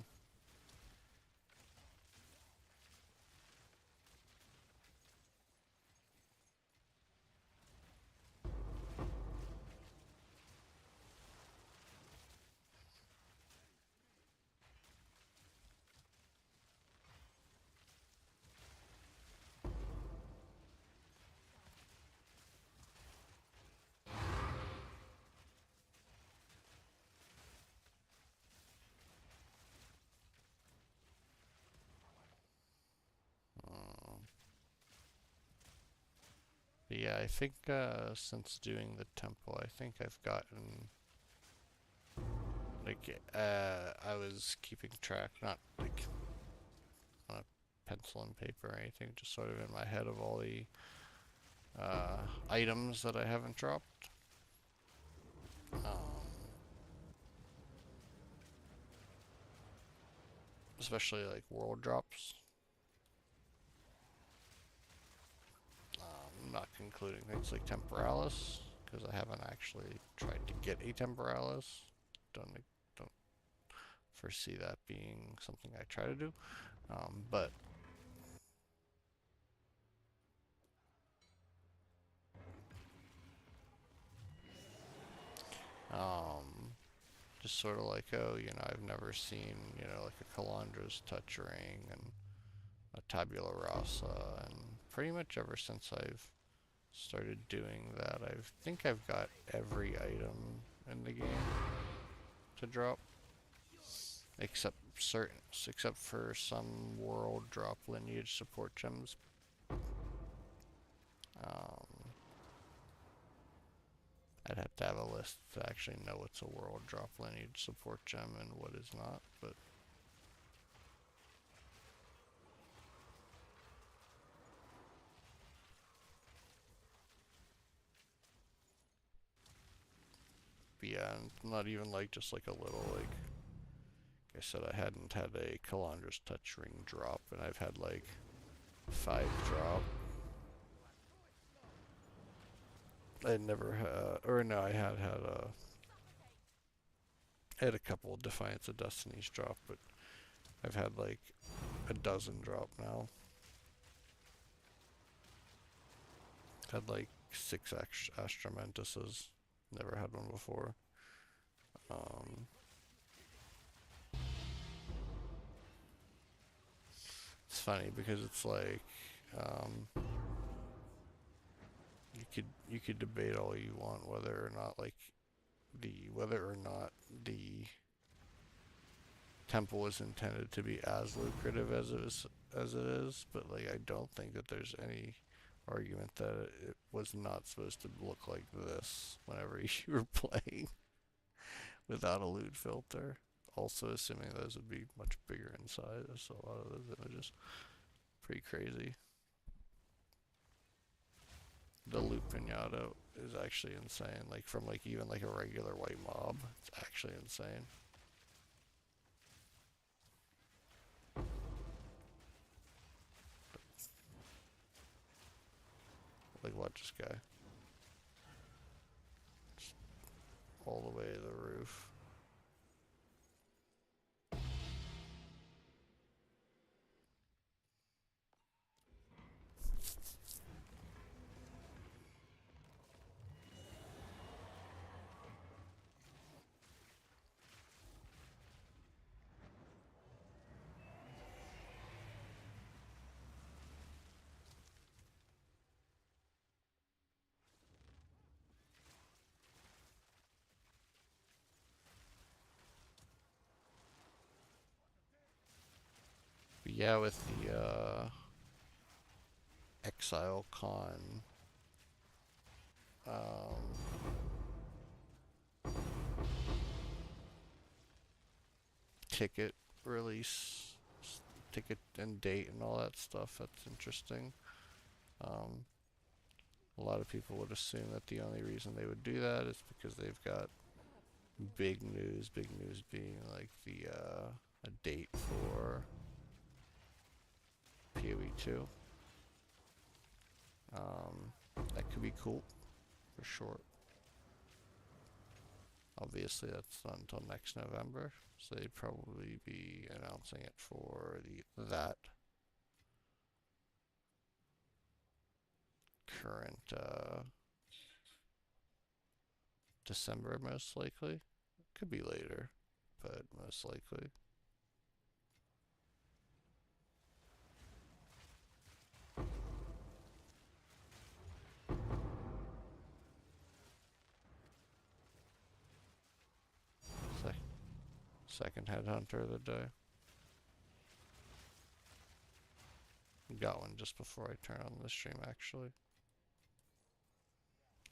But yeah, I think since doing the temple, I think I've gotten like I was keeping track, not like on a pencil and paper or anything, just sort of in my head of all the items that I haven't dropped. Especially like world drops. Not including things like temporalis, because I haven't actually tried to get a temporalis. Don't foresee that being something I try to do. But um, just sort of like, oh, I've never seen, like a Calandra's touch ring and a tabula rasa, and pretty much ever since I've started doing that, I think I've got every item in the game to drop, except for some world drop lineage support gems. I'd have to have a list to actually know what's a world drop lineage support gem and what is not, but yeah, and not even like just like a little like I said, I hadn't had a Kalandra's Touch Ring drop, and I've had like 5 drop. I never had, or no, I had a couple of Defiance of Destinies drop, but I've had like a dozen drop now. Had like 6 Astramentuses. Never had one before. Um, it's funny because it's like you could debate all you want whether or not the temple was intended to be as lucrative as it is, but like I don't think that there's any argument that it was not supposed to look like this whenever you were playing without a loot filter. Also, assuming those would be much bigger in size, so a lot of those images pretty crazy. The loot pinata is actually insane. Like from like even like a regular white mob, it's actually insane. Like watch this guy, just all the way to the roof. But yeah, with the Exile Con um, ticket release, ticket and date and all that stuff, that's interesting. Um, a lot of people would assume that the only reason they would do that is because they've got big news being like the a date for PoE2. That could be cool for sure. Obviously, that's not until next November, so they'd probably be announcing it for that current December, most likely. Could be later, but most likely. Sec- Second headhunter of the day. Got one just before I turn on the stream, actually.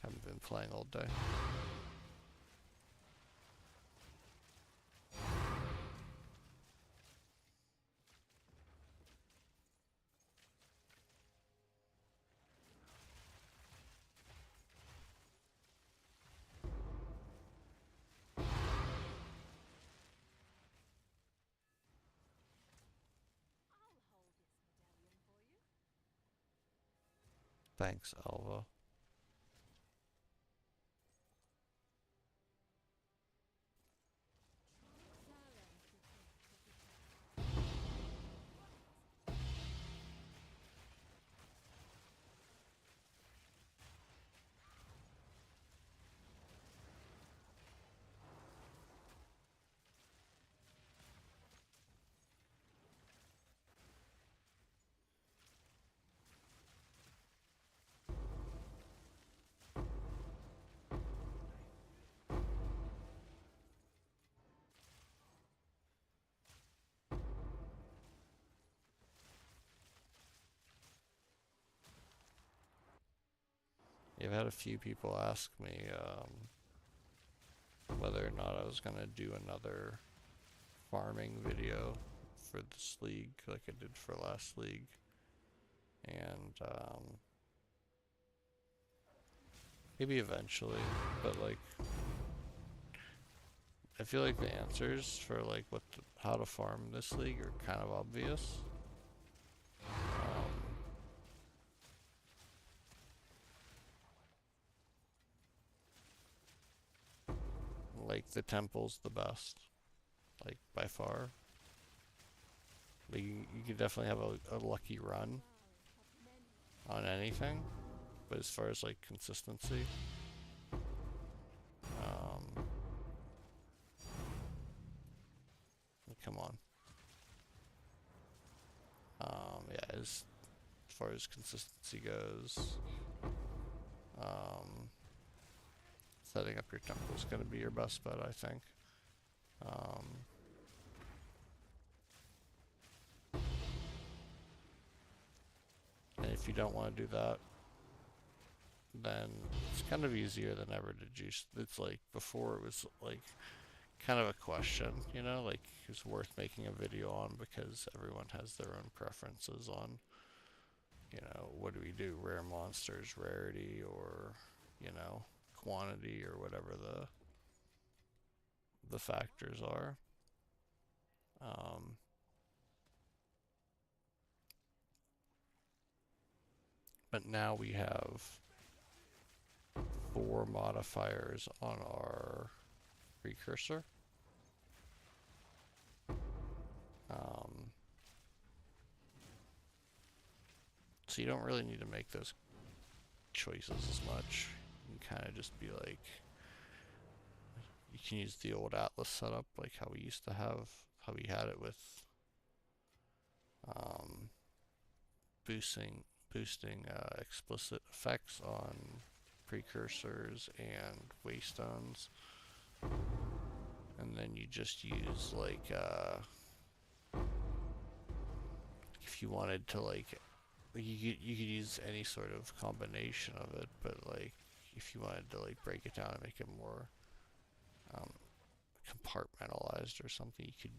Haven't been playing all day. I'll hold this medallion for you. Thanks, Alva. I've had a few people ask me whether or not I was gonna do another farming video for this league, like I did for last league, and maybe eventually, but like I feel like the answers for like how to farm this league are kind of obvious. Um, like the temple's the best, like by far. Like you could definitely have a lucky run on anything, but as far as like consistency, um, come on. Yeah, as far as consistency goes, um, setting up your temple is going to be your best bet, I think. Um, and if you don't want to do that, then it's kind of easier than ever to juice. It's like before it was like kind of a question, like it's worth making a video on because everyone has their own preferences on, what do we do? Rare monsters, rarity, or, quantity, or whatever the factors are. Um, but now we have 4 modifiers on our precursor. Um, so you don't really need to make those choices as much. You can kind of just be like, you can use the old Atlas setup, like how we used to have, how we had it with um, boosting explicit effects on precursors and waystones, and then you just use like if you wanted to like you could use any sort of combination of it, but like if you wanted to like break it down and make it more um, compartmentalized or something, you could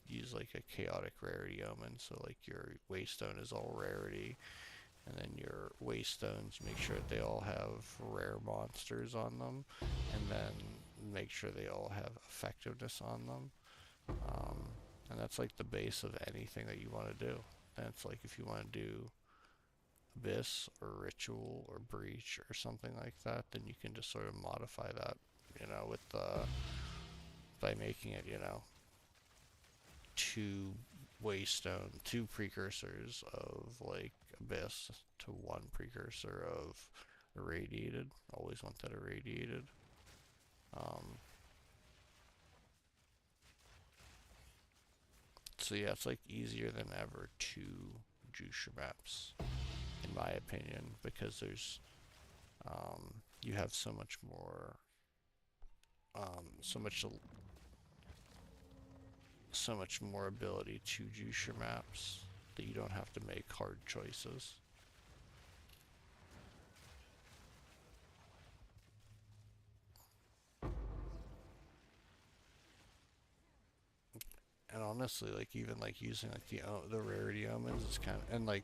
use like a chaotic rarity omen. So like your waystone is all rarity, and then your waystones, make sure they all have rare monsters on them, and then make sure they all have effectiveness on them. Um, and that's like the base of anything that you want to do. And it's like if you want to do abyss or ritual or breach or something like that, then you can just sort of modify that, with by making it, two two precursors of like abyss to one precursor of irradiated. Always want that irradiated. Um, so yeah, it's like easier than ever to juice your maps, in my opinion, because there's you have so much more, so much more ability to juice your maps that you don't have to make hard choices. And honestly, like even like using like the rarity omens is kind of, and like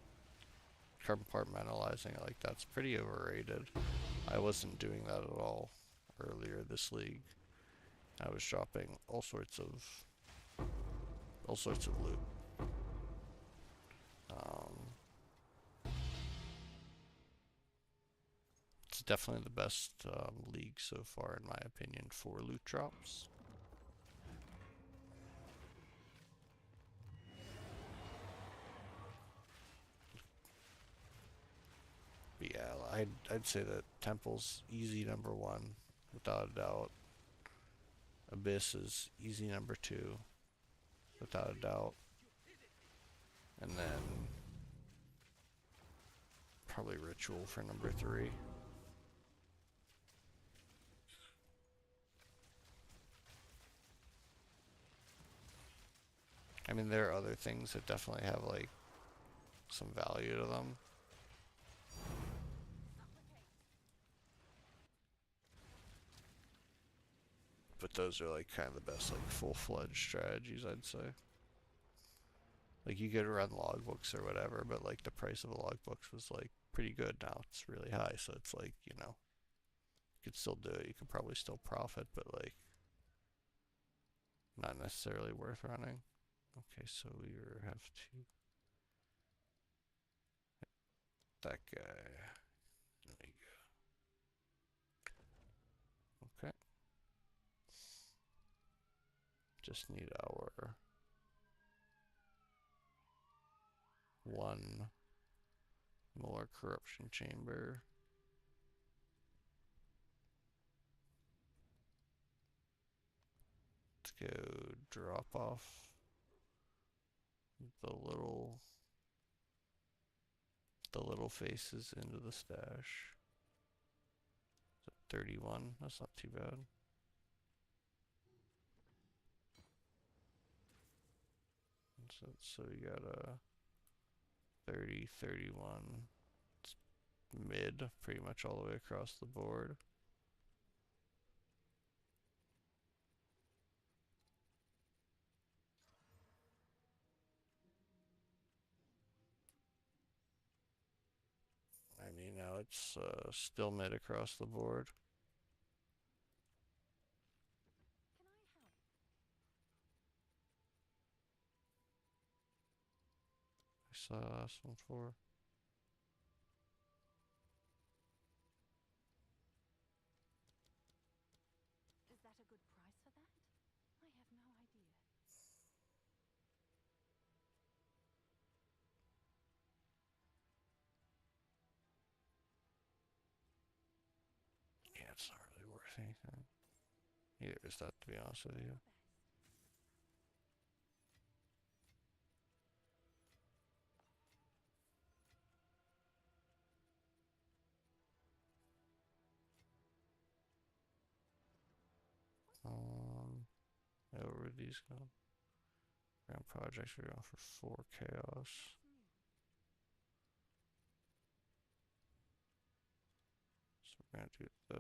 compartmentalizing it, like that's pretty overrated. I wasn't doing that at all earlier this league. I was dropping all sorts of loot. Um, it's definitely the best league so far, in my opinion, for loot drops. But yeah, I'd say that Temple's easy number one, without a doubt. Abyss is easy number two, without a doubt. And then probably Ritual for number three. I mean, there are other things that definitely have like some value to them. those are like kind of the best like full-fledged strategies, I'd say. Like you could run logbooks or whatever, but like the price of a logbook was like pretty good. Now it's really high, so it's like, you know, you could still do it. You could probably still profit, but like not necessarily worth running. Okay, so we have to that guy. There you go. Okay. Just need our one more corruption chamber. Let's go drop off the little faces into the stash. 31. That's not too bad. So you got a 30, 31. It's mid, pretty much all the way across the board. I mean, now it's still mid across the board. Can I help? I saw the last one for. Is that a good price for that? I have no idea. Yeah, it's not really worth anything. Neither is that, to be honest with you. Best. Where would these go? Ground projects, we're going for 4 chaos. So we're gonna do those.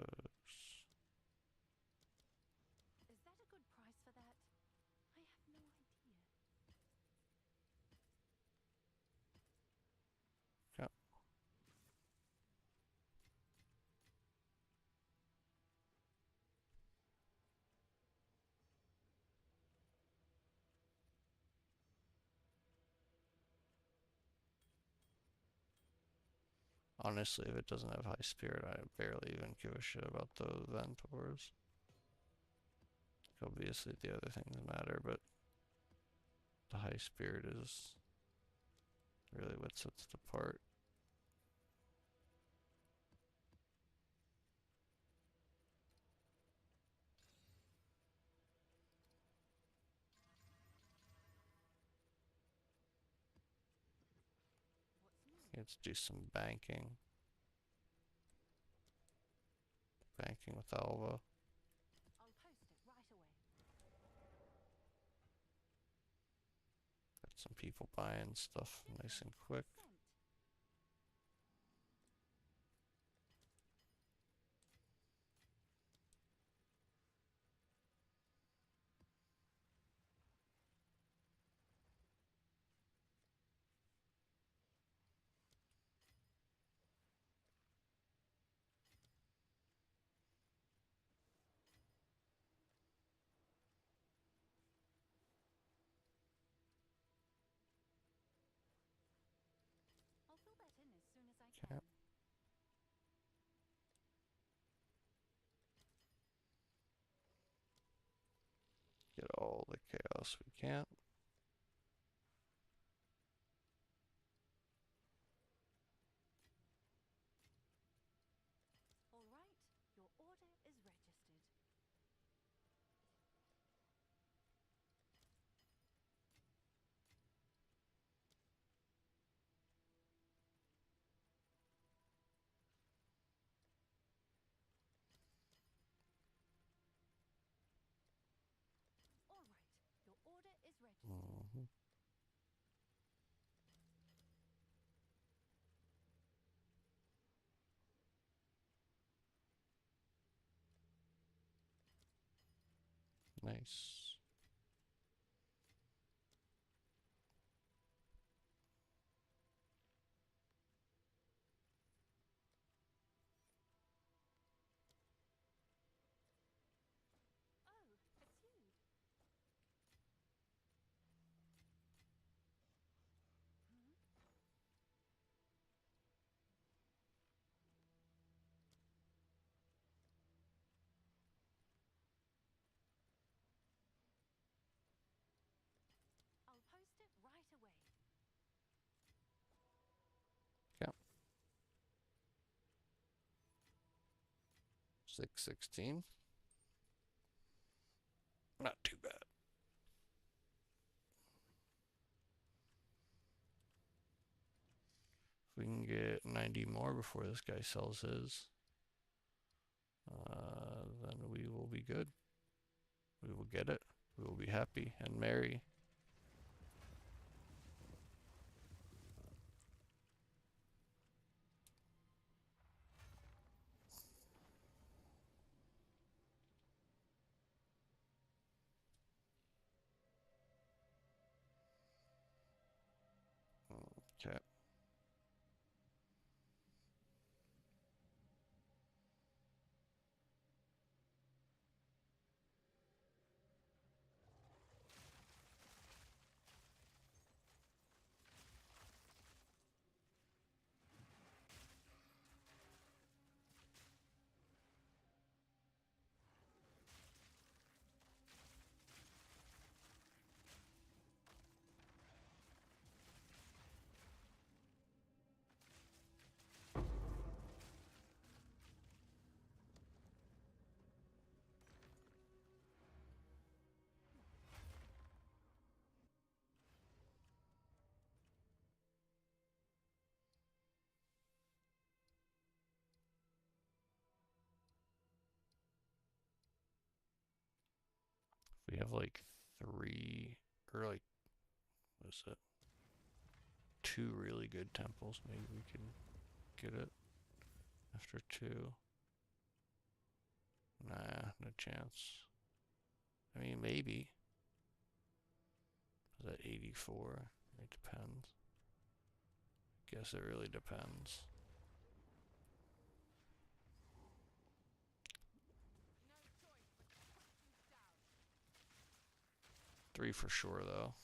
Is that a good price for that? I have no idea. Yep. Honestly, if it doesn't have high spirit, I barely even give a shit about the Ventors. Obviously, the other things matter, but the high spirit is really what sets it apart. What's new? Let's do some banking. Banking with Alva. I'll post it right away. Got some people buying stuff nice and quick. Sent. I'll fill that in as soon as I Okay. can. Get all the chaos we can. All right, your order is registered. All right, your order is registered. Mm-hmm. Nice. Oh, it's you. Hmm? I'll post it right away. Yeah. 616. Not too bad. If we can get 90 more before this guy sells his, then we will be good. We will get it. We will be happy and merry. Okay. We have like three, or like, what is it? Two really good temples. Maybe we can get it after two. Nah, no chance. I mean, maybe. Is that 84? It depends. Guess it really depends. Three for sure, though.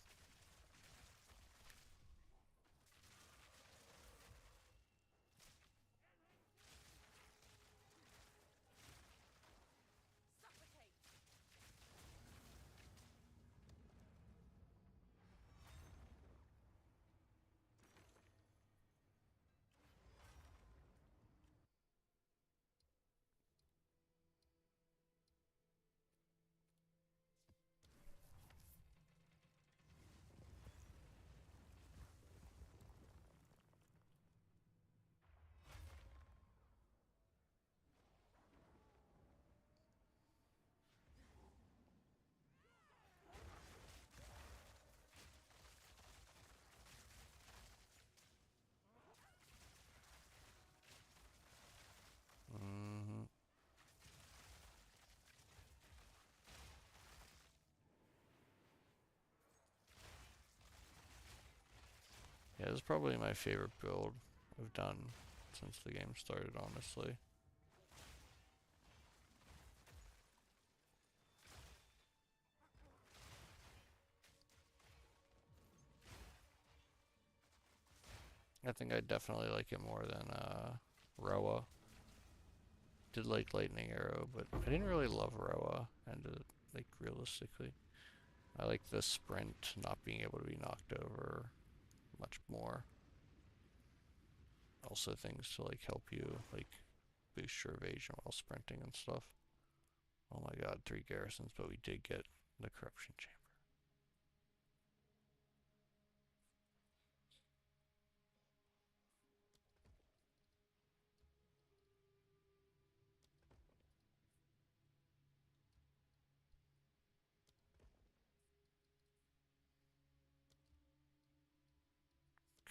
Mm-hmm. Yeah, this is probably my favorite build I've done since the game started, honestly. I think I definitely like it more than Roa. Did like Lightning Arrow, but I didn't really love Roa, and like realistically. I like the sprint, not being able to be knocked over much more. Also things to like help you like boost your evasion while sprinting and stuff. Oh my god, 3 garrisons, but we did get the corruption chamber.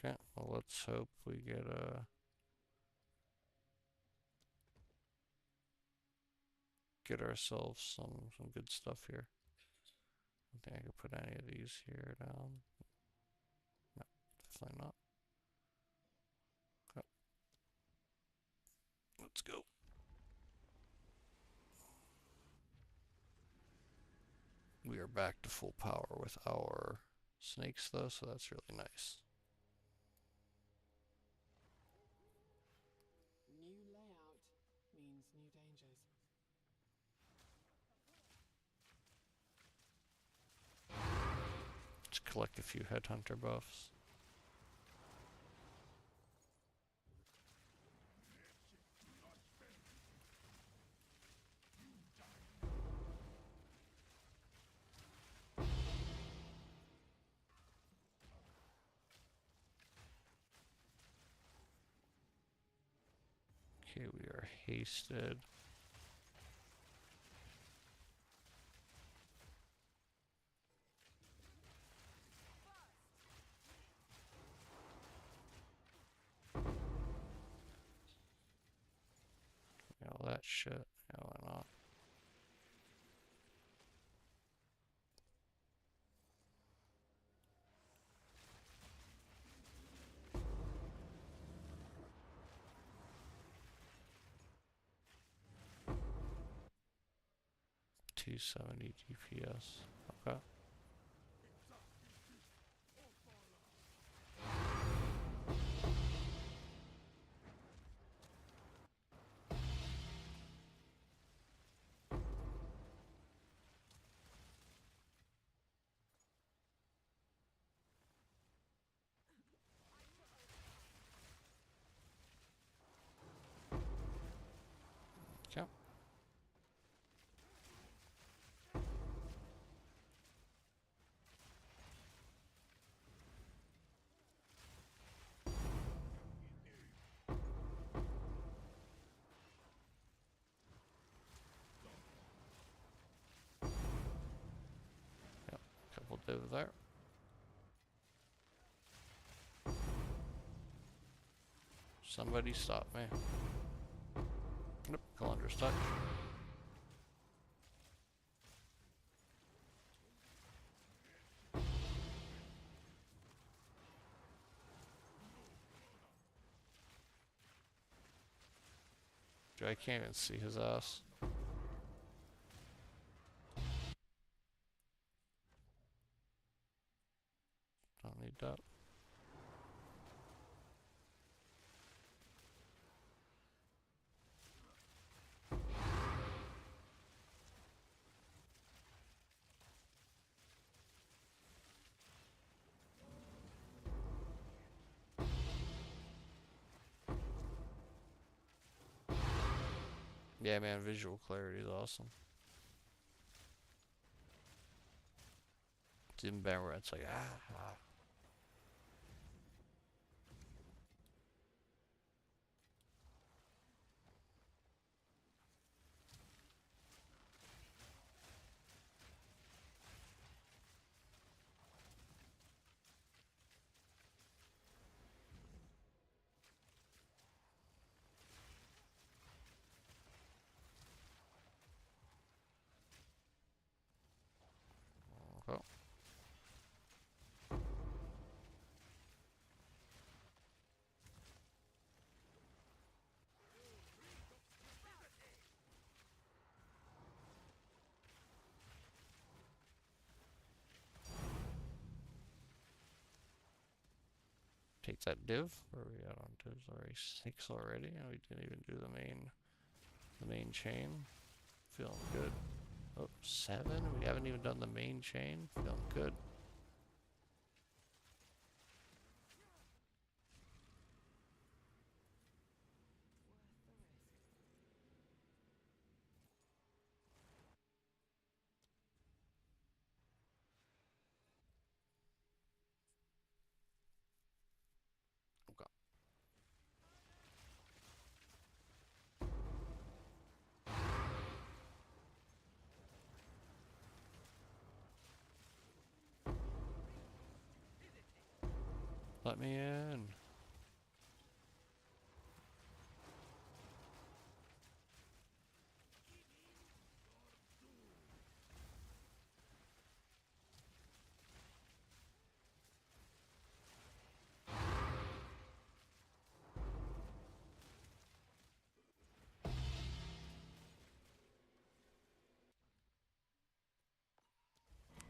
Okay, well let's hope we get ourselves some good stuff here. don't think I could put any of these here down. No, definitely not. Oh, let's go. We are back to full power with our snakes though, so that's really nice. New layout means new dangers. Let's collect a few headhunter buffs. Okay, we are hasted. All that shit. Yeah, why not? $270 DPS. Okay. Okay. Yep. Couple div there. Somebody stop me. Nope. Calendar's touch. Dude, I can't even see his ass. Don't need that. Yeah, man, visual clarity is awesome. It's even better where it's like, ah. Okay. Take that div. Where are we at on divs already? 6 already? And we didn't even do the main chain. Feeling good. Oh, 7? We haven't even done the main chain. Feeling good. Worth the risk. Okay. Let me in.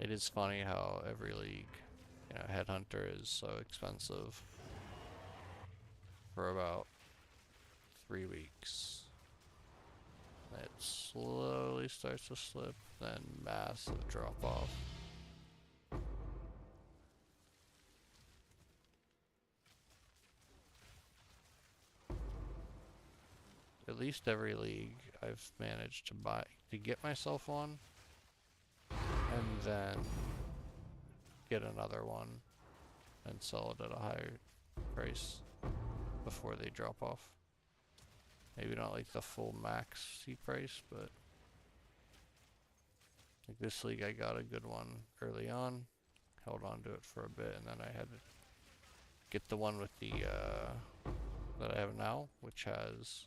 It is funny how every league, Headhunter is so expensive for about 3 weeks. It slowly starts to slip, then massive drop off. At least every league I've managed to get myself one, and then get another one and sell it at a higher price before they drop off. Maybe not like the full max C price, but like this league I got a good one early on, held on to it for a bit, and then I had to get the one with the that I have now, which has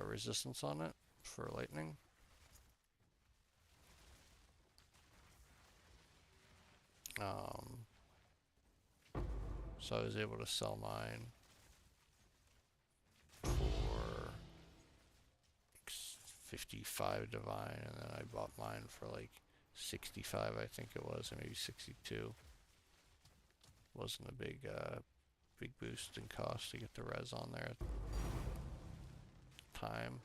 resistance on it for lightning. So I was able to sell mine for 55 divine, and then I bought mine for like 65, I think it was, or maybe 62. Wasn't a big boost in cost to get the res on there at the time.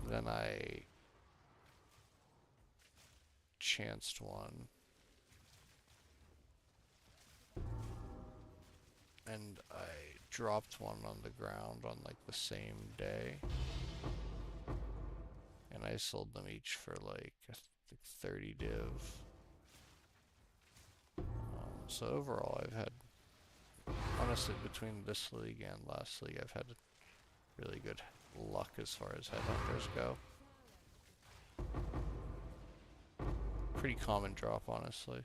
Then I chanced one, and I dropped one on the ground on like the same day, and I sold them each for like 30 div. So overall I've had, honestly, between this league and last league, I've had really good luck as far as headhunters go. Pretty common drop, honestly.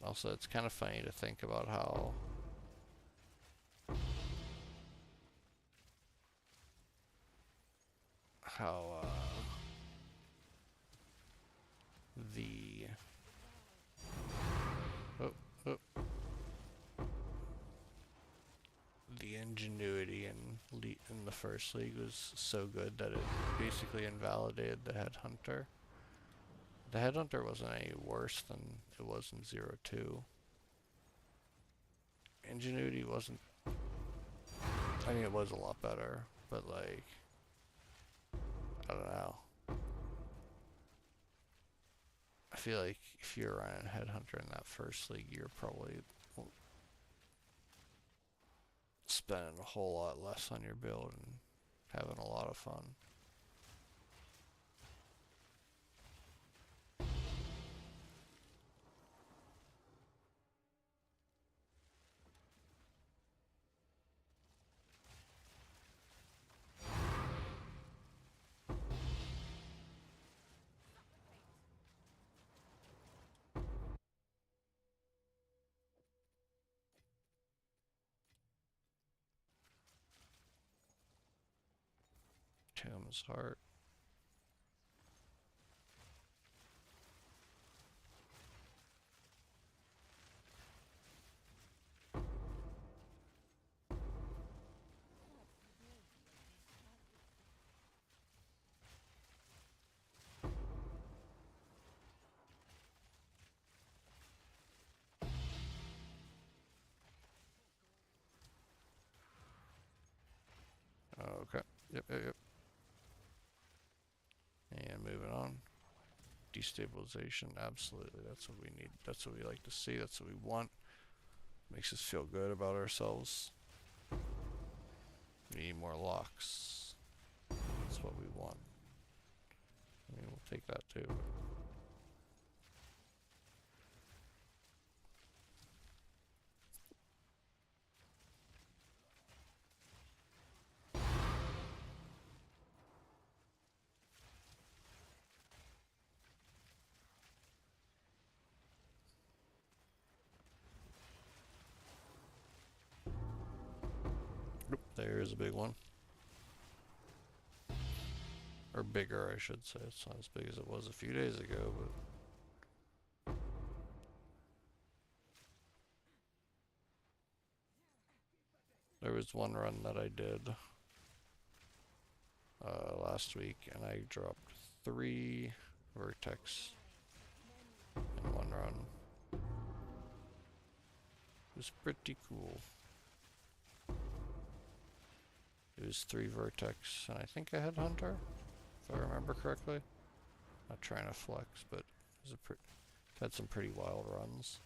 Also, it's kind of funny to think about how the oh, oh, the ingenuity in the first league was so good that it basically invalidated the headhunter. The headhunter wasn't any worse than it was in 0-2. Ingenuity wasn't. I mean, it was a lot better, but like, I don't know. I feel like if you're running Headhunter in that first league, you're probably spending a whole lot less on your build and having a lot of fun. Tom's Heart. Okay. Yep. And moving on. Destabilization, absolutely. That's what we need. That's what we like to see. That's what we want. Makes us feel good about ourselves. We need more locks. That's what we want. I mean, we'll take that too. There is a big one. Or bigger, I should say. It's not as big as it was a few days ago, but there was one run that I did last week, and I dropped 3 vertex in one run. It was pretty cool. It was 3 vertex, and I think I had hunter, if I remember correctly. Not trying to flex, but it was had some pretty wild runs.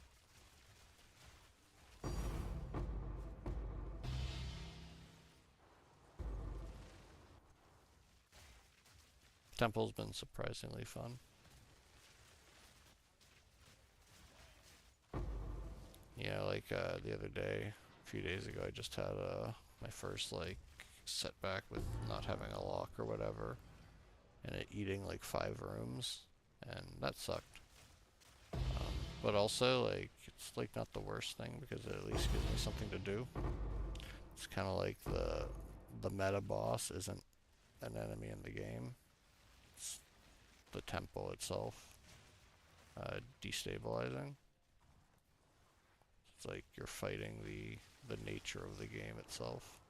Temple's been surprisingly fun. Yeah, like the other day, a few days ago, I just had my first like setback with not having a lock or whatever, and it eating like 5 rooms, and that sucked. But also, like, it's like not the worst thing because it at least gives me something to do. It's kind of like the meta boss isn't an enemy in the game. It's the temple itself destabilizing. It's like you're fighting the nature of the game itself.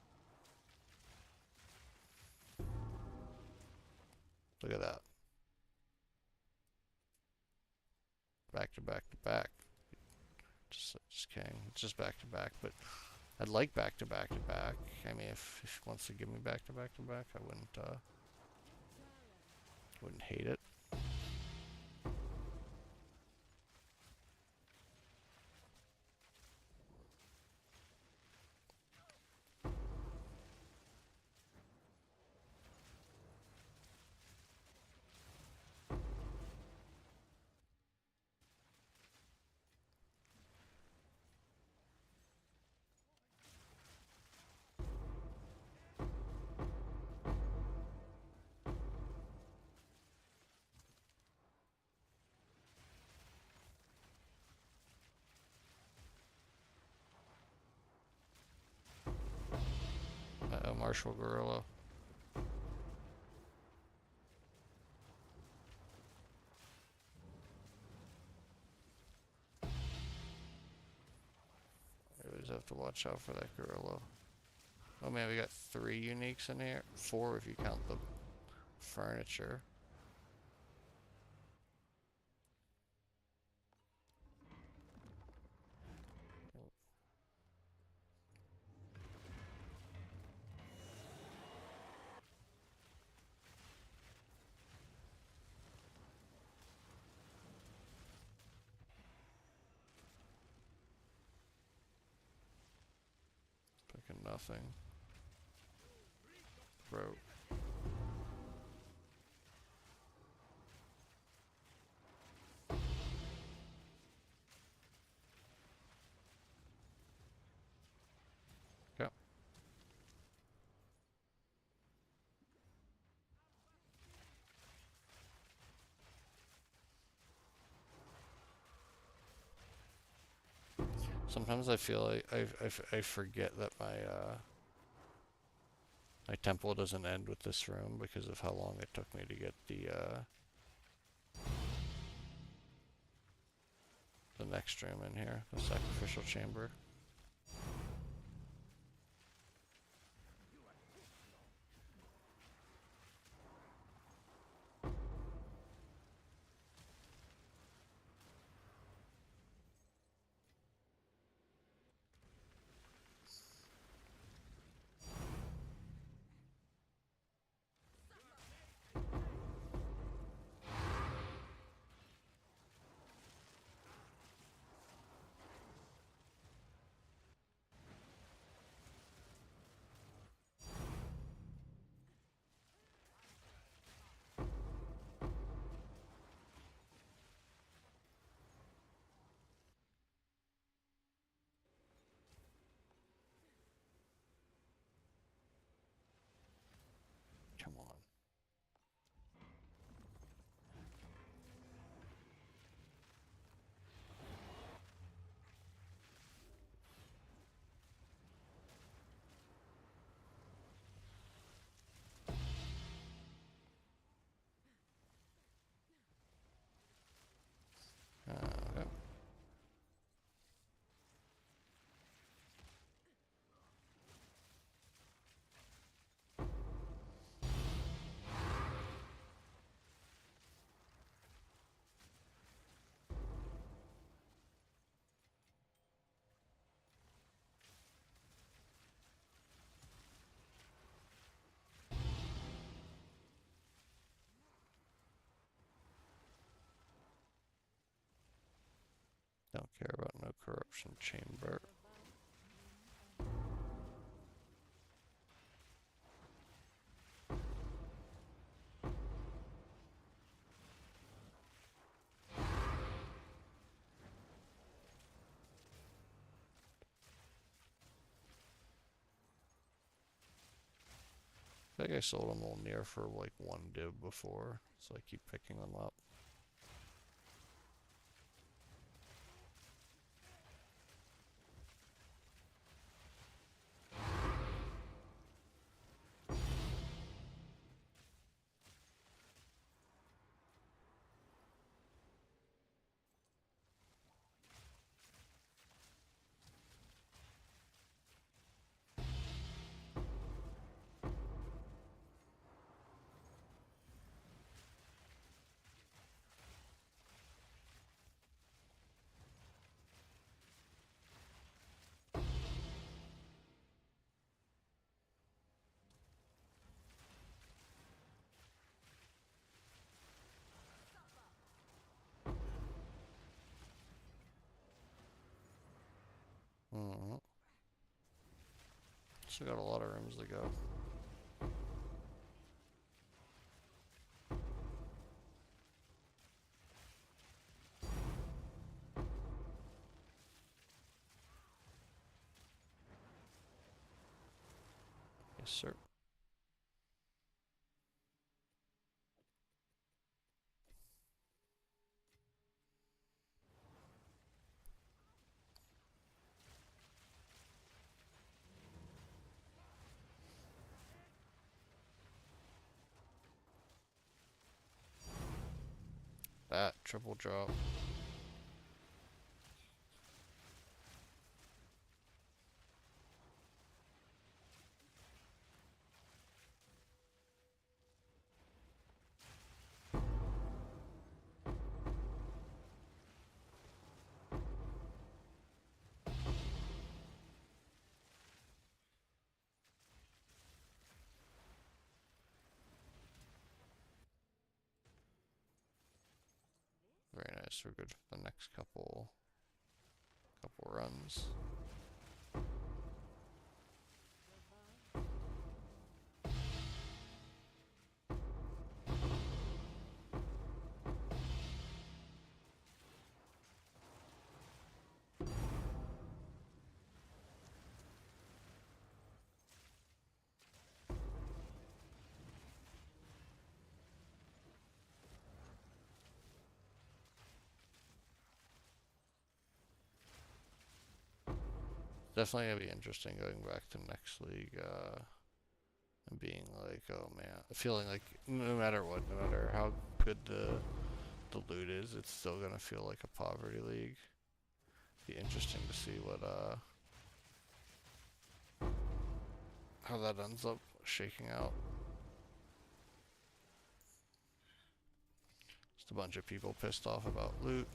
Look at that. Back to back to back. Just kidding. It's just back to back, but I'd like back to back to back. I mean, if he wants to give me back to back to back, I wouldn't hate it. Martial Gorilla. I always have to watch out for that gorilla. Oh man, we got 3 uniques in here. 4 if you count the furniture. Fucking nothing. Bro. Yeah. Sometimes I feel like I forget that my temple doesn't end with this room because of how long it took me to get the next room in here, the sacrificial chamber. care about no corruption chamber. I think I sold them all near for like one dib before, so I keep picking them up. Mm-hmm. Still got a lot of rooms to go. Yes, sir. That triple drop. Very nice. We're good for the next couple runs. Definitely gonna be interesting going back to next league, and being like, oh man, feeling like no matter what, no matter how good the loot is, it's still gonna feel like a poverty league. Be interesting to see what how that ends up shaking out. Just a bunch of people pissed off about loot.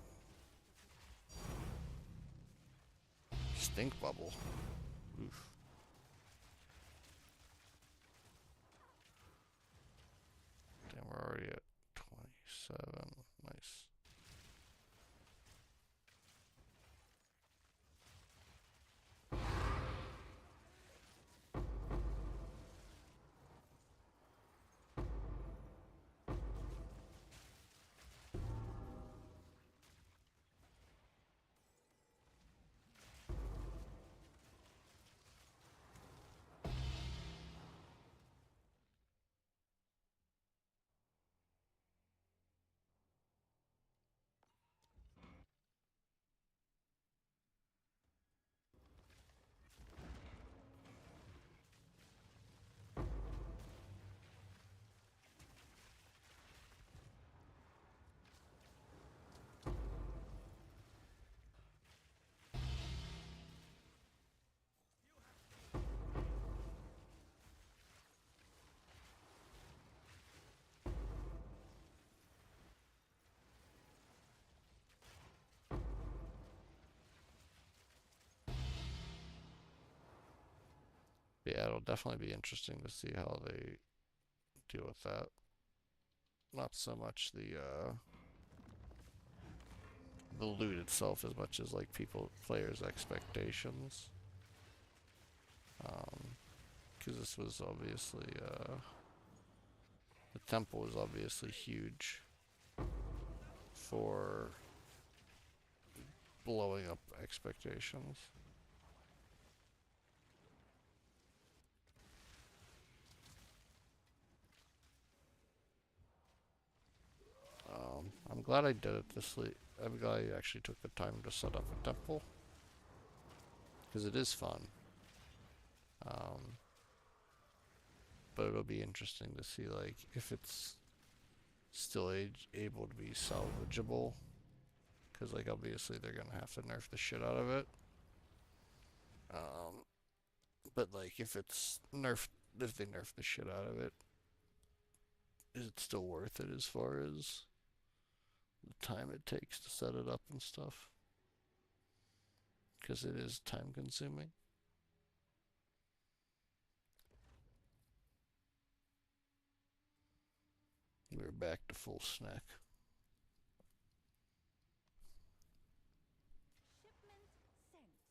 Stink bubble. Oof. Damn, we're already at 27. Nice. Yeah, it'll definitely be interesting to see how they deal with that. Not so much the the loot itself as much as like players' expectations. Because this was obviously the temple was obviously huge for blowing up expectations. I'm glad I did it this late. I'm glad I actually took the time to set up a temple. Because it is fun. Um, but it'll be interesting to see, like, if it's still able to be salvageable. Because, like, obviously they're going to have to nerf the shit out of it. Um, but, like, if it's nerfed, if they nerf the shit out of it, is it still worth it as far as the time it takes to set it up and stuff? Because it is time consuming. We're back to full snack. Shipment sent. Hail.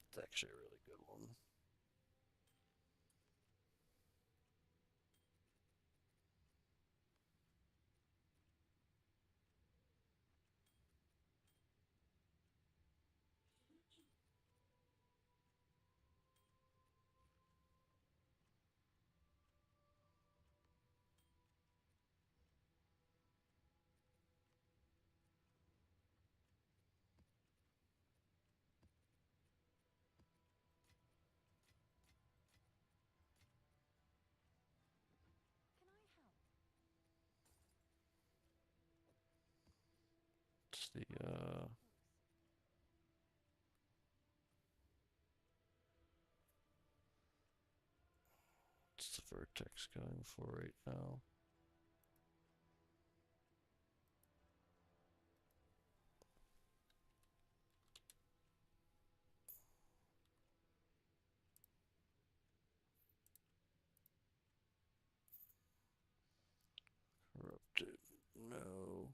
It's actually a really good one. Can I help? It's the it's the vertex going for right now. Corrupted. No.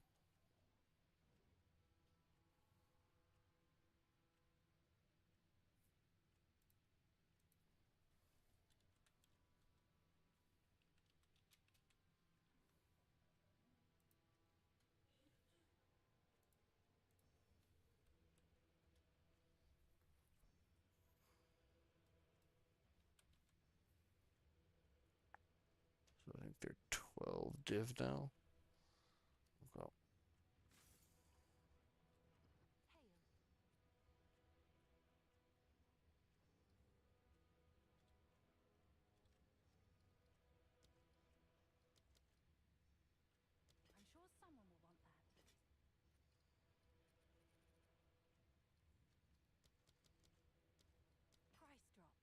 So I think they're 12 div now. Well, Hail. I'm sure someone will want that. Price drop.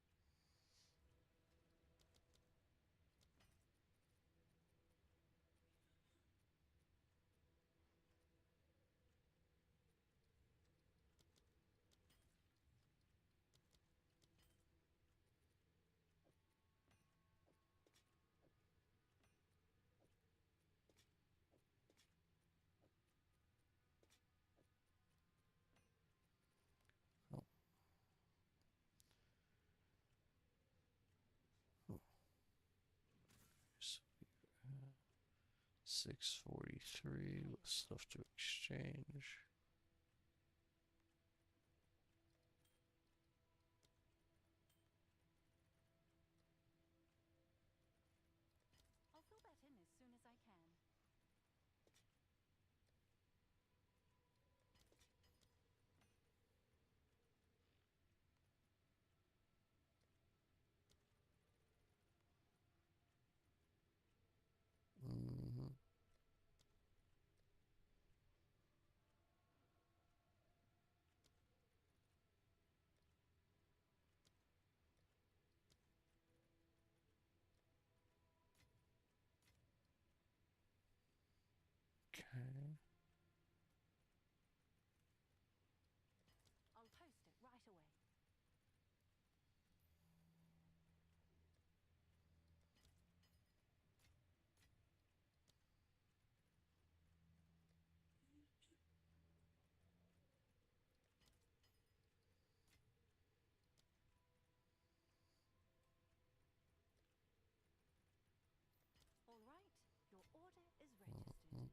oh, oh. 643 with stuff to exchange. I'll fill that in as soon as I can. Mm-hmm. Okay. I'll post it right away. All right, your order is registered. Mhm.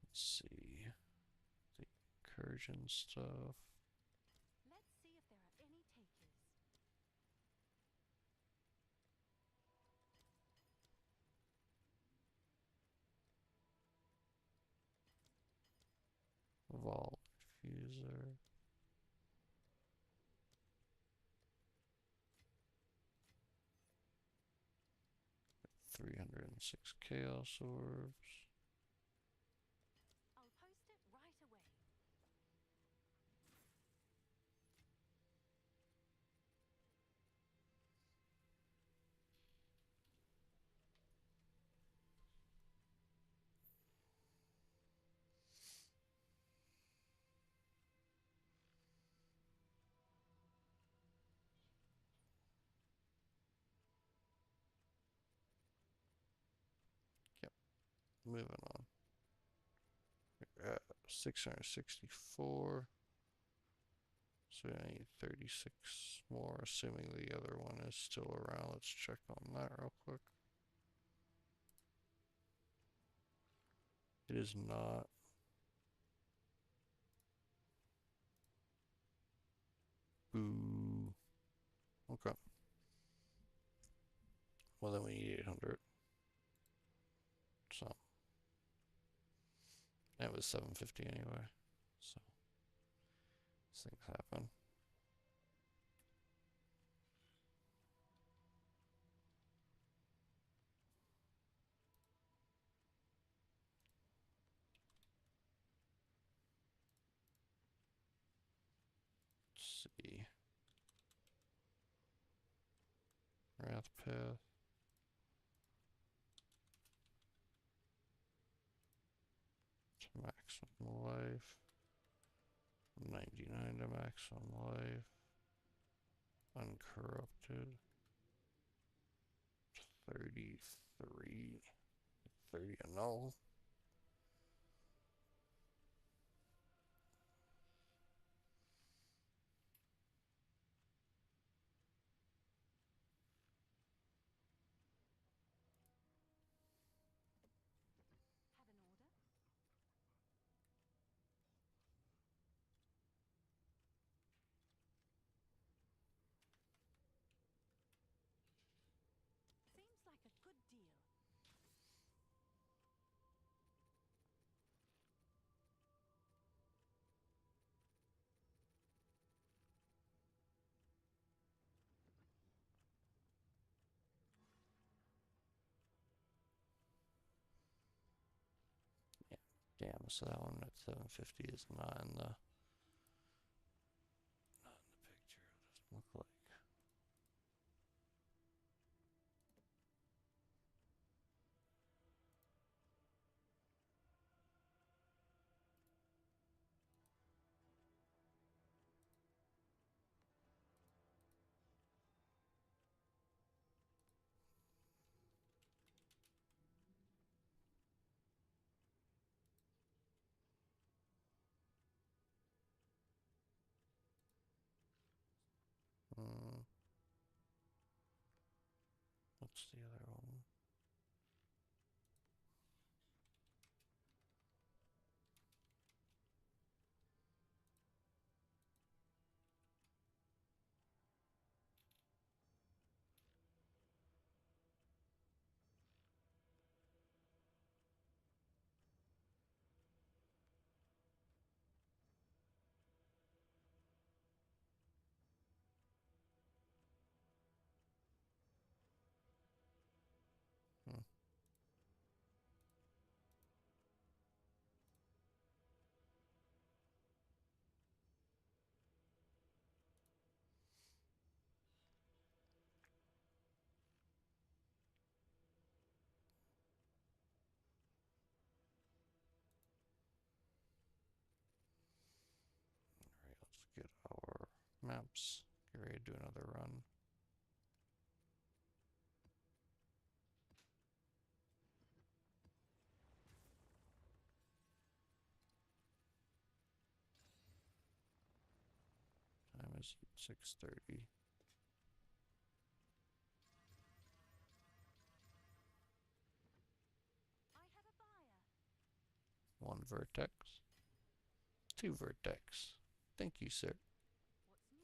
Let's see. The incursion stuff. Let's see if there are any takers. Vault diffuser. 306 chaos orbs. I'll post it right away. Yep. Moving on. 664. So I need 36 more, assuming the other one is still around. Let's check on that real quick. It is not. Boo. Okay. Well, then we need 800. So, it was 750 anyway. So, these things happen. Let's see. Wrath Path. To maximum life. 99 to maximum life. Uncorrupted. 33. 30 a null. Have an order? Seems like a good deal. Yeah. Damn, so that one at 750 is not in the picture. It doesn't look like. maps. Get ready to do another run. Time is 6:30. I had a buyer. 1 vertex. 2 vertex. Thank you, sir. What's new?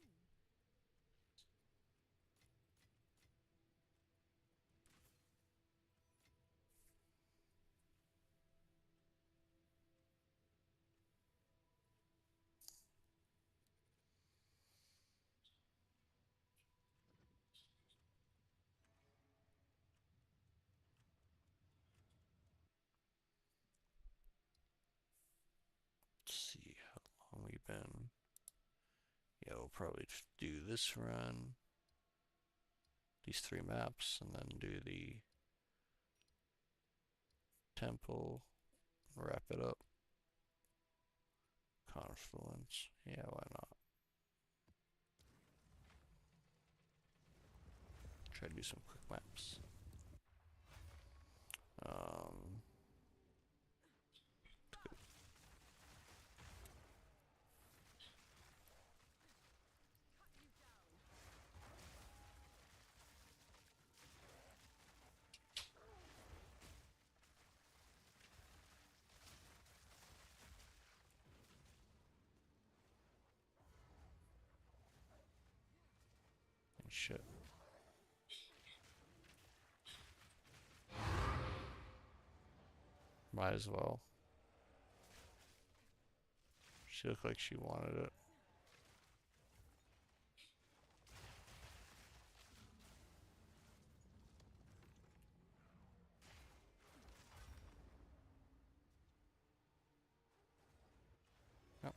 Let's see how long we've been. Yeah, we'll probably do this run, these 3 maps, and then do the temple, wrap it up. Confluence. Yeah, why not? Try to do some quick maps. Um, and shit. Might as well. She looked like she wanted it. Yep.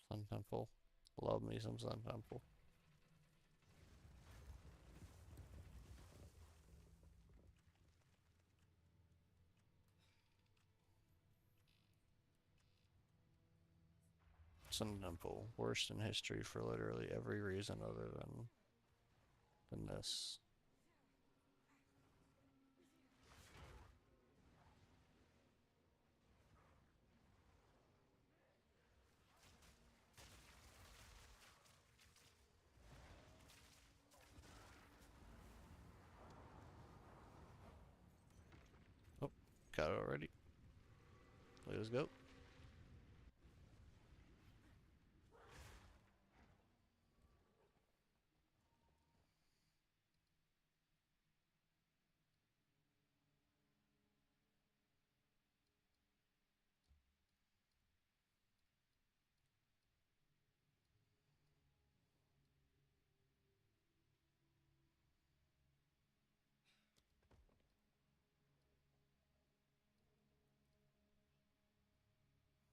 Sun Temple. Love me some Sun Temple. Sun Temple. Worst in history for literally every reason other than this. Oh, got it already. Let's go.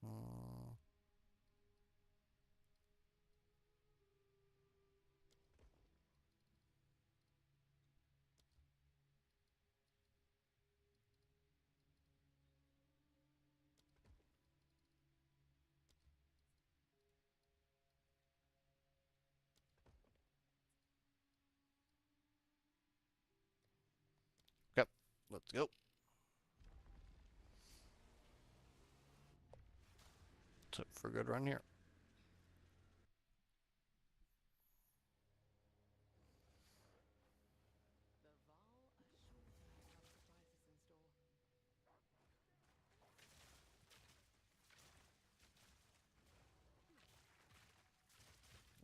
Hmm. Yep. Let's go. Let's hope for a good run here. The Val are sure to have surprises in store.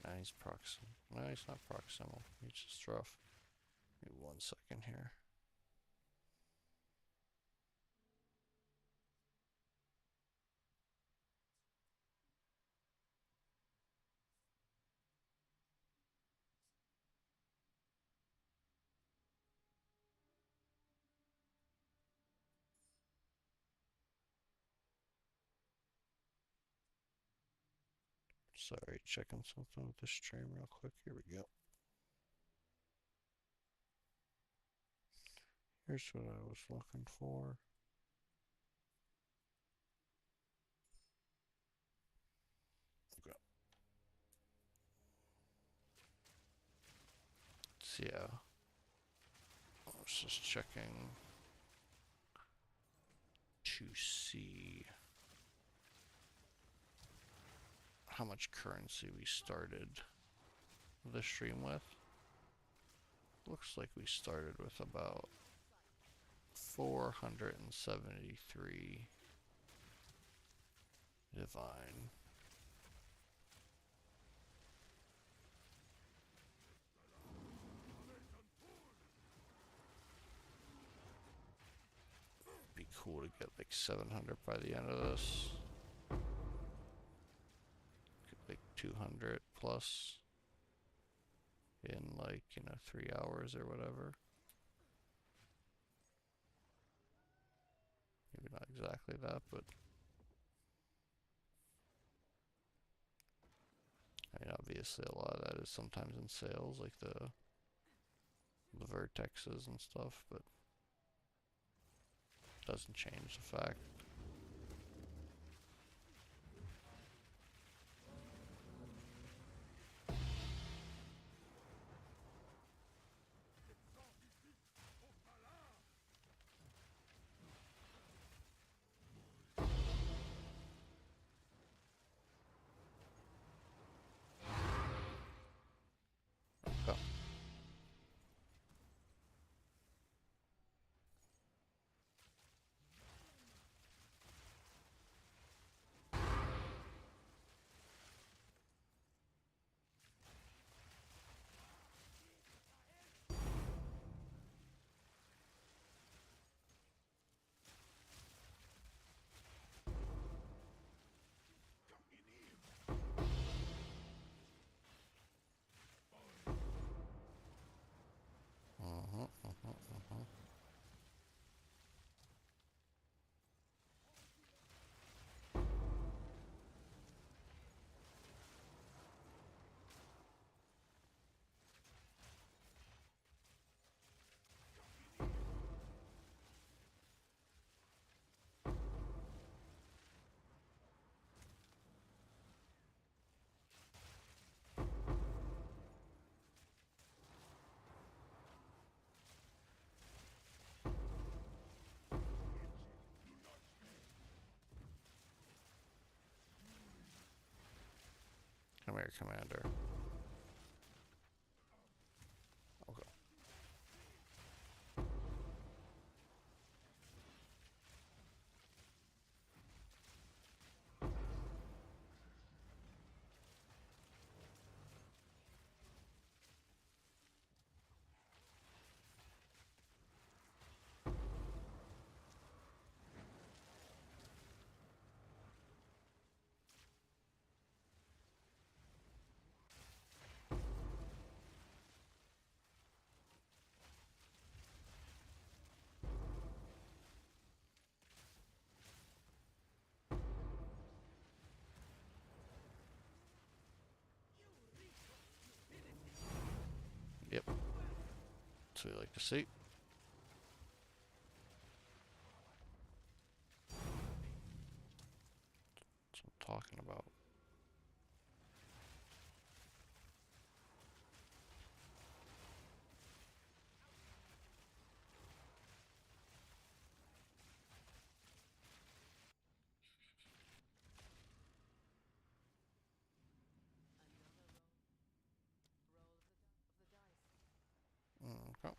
Nah, he's proximal. No, he's not proximal. He's just rough. Give me 1 second here. Sorry, checking something with the stream real quick. Here we go. Here's what I was looking for. Okay. So yeah, I was just checking to see how much currency we started the stream with. Looks like we started with about 473 divine. Be cool to get like 700 by the end of this. Get like 200 plus in like, 3 hours or whatever. Maybe not exactly that, but I mean, obviously a lot of that is sometimes in sales, like the vertexes and stuff, but doesn't change the fact. Oh, uh-huh. Come here, Commander. Okay. Yep. That's what we like to see. That's what I'm talking about. Another roll of the dice. Okay.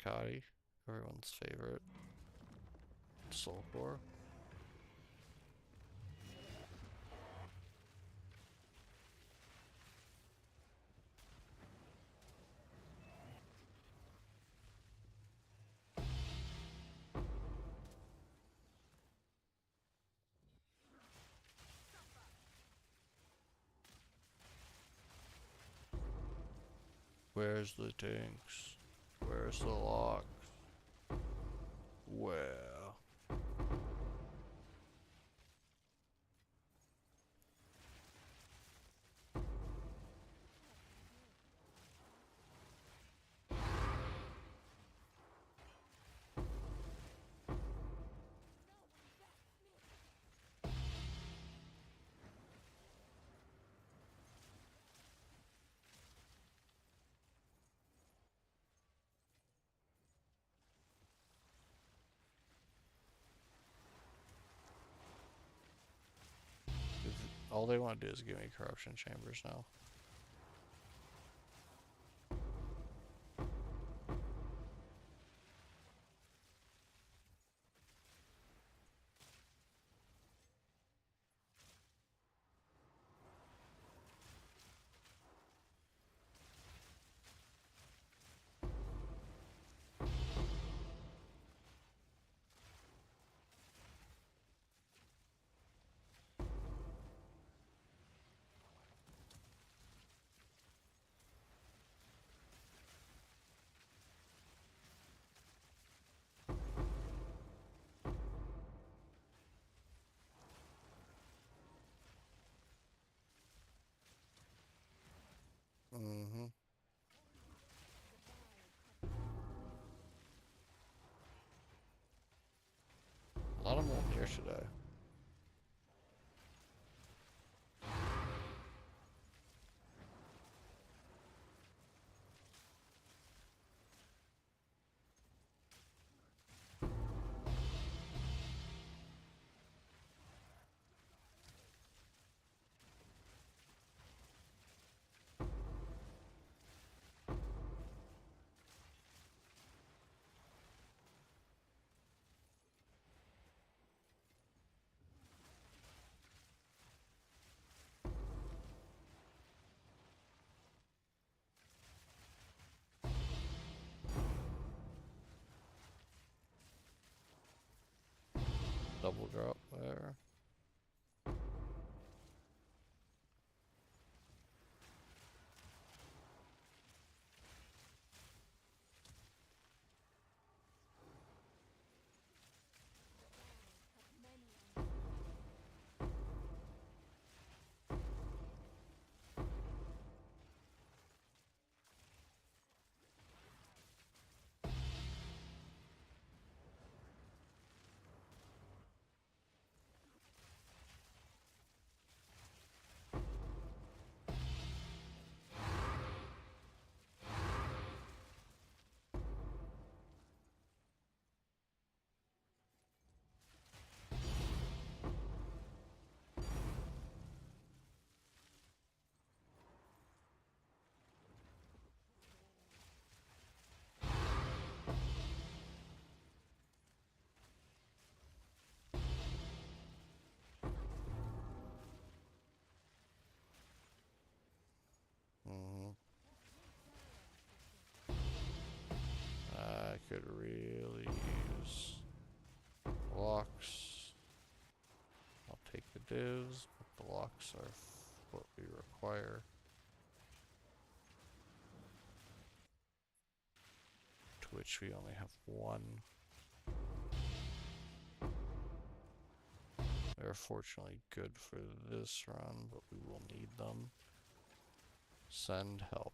Akari, everyone's favorite soul core. Where's the tanks? Where's the locks? Where? All they want to do is give me corruption chambers now. Mm-hmm. A lot of them won't dare today. Double drop there. Mm-hmm. I could really use locks. I'll take the divs, but the locks are what we require. To which we only have one. They're fortunately good for this run, but we will need them. Send help.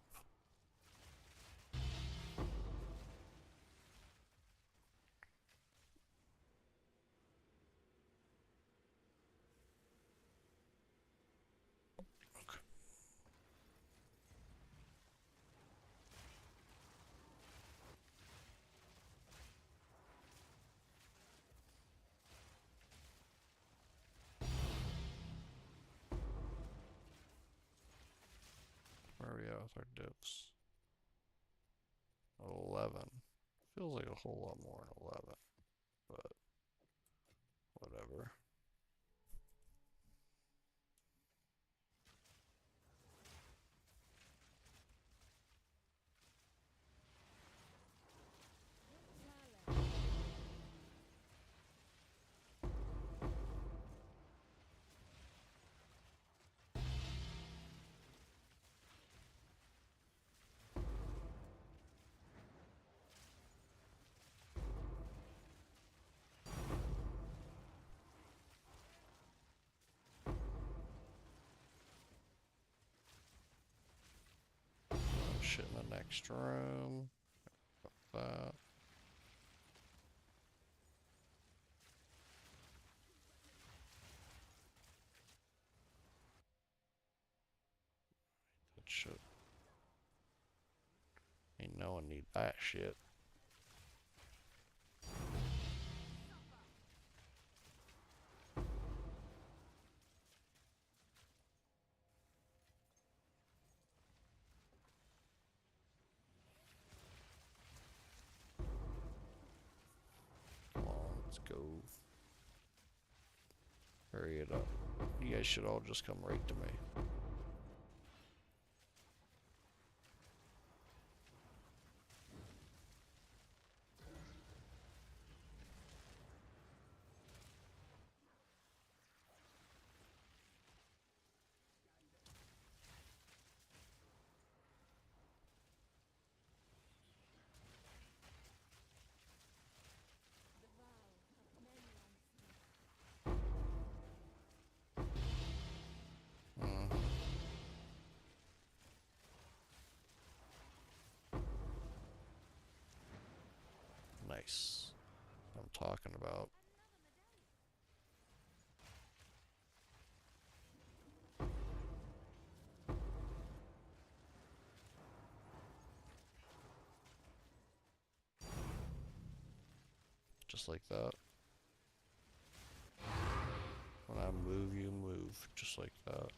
Okay. Where are we at with our divs? 11. Feels like a whole lot more than 11, but whatever. the next room. That. That shit. Ain't no one need that shit. Come on, let's go. Hurry it up. You guys should all just come right to me. The vow of many unseen. Mm. Nice. I'm talking about. Another medallion. Just like that. When I move, you move. Just like that.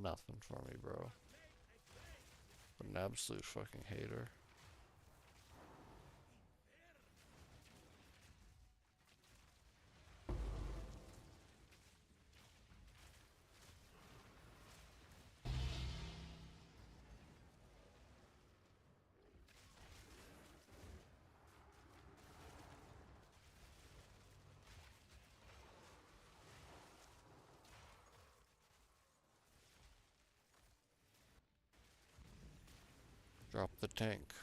Nothing for me, bro. An absolute fucking hater. Drop the tank.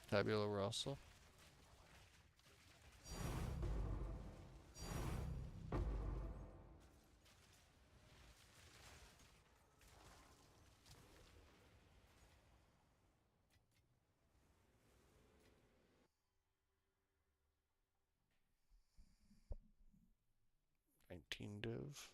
Tabula rasa. Div.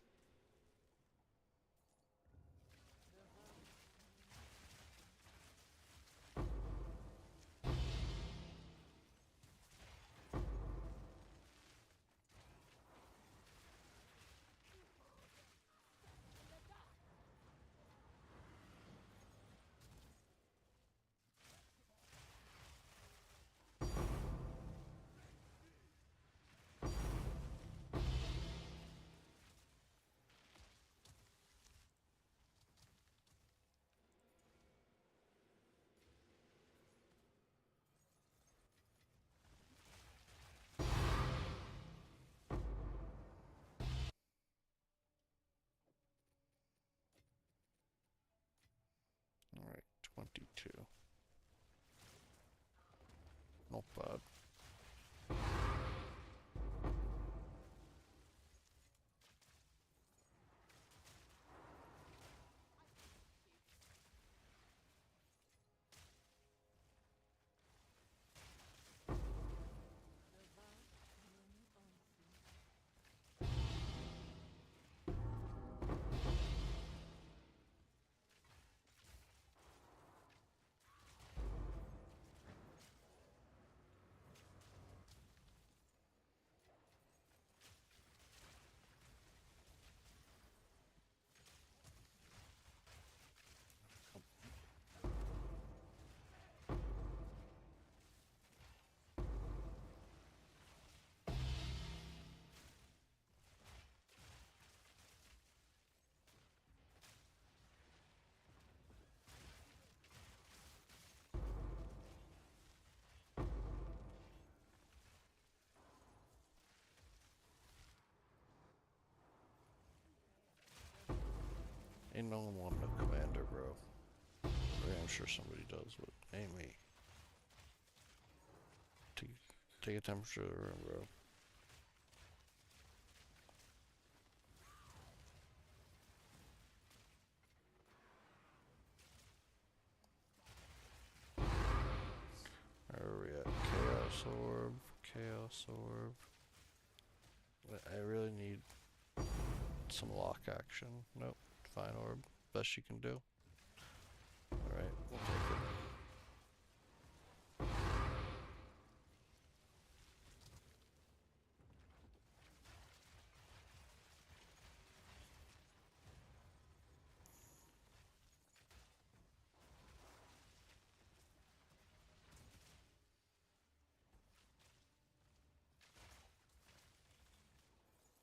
The vow. Not bad. Ain't no one wanting a commander, bro. I'm sure somebody does, but ain't me. Take a temperature of the room, bro. Where are we at? Chaos Orb. Chaos Orb. I really need some lock action. Nope. Fine Orb. Best you can do. Alright, we'll take it.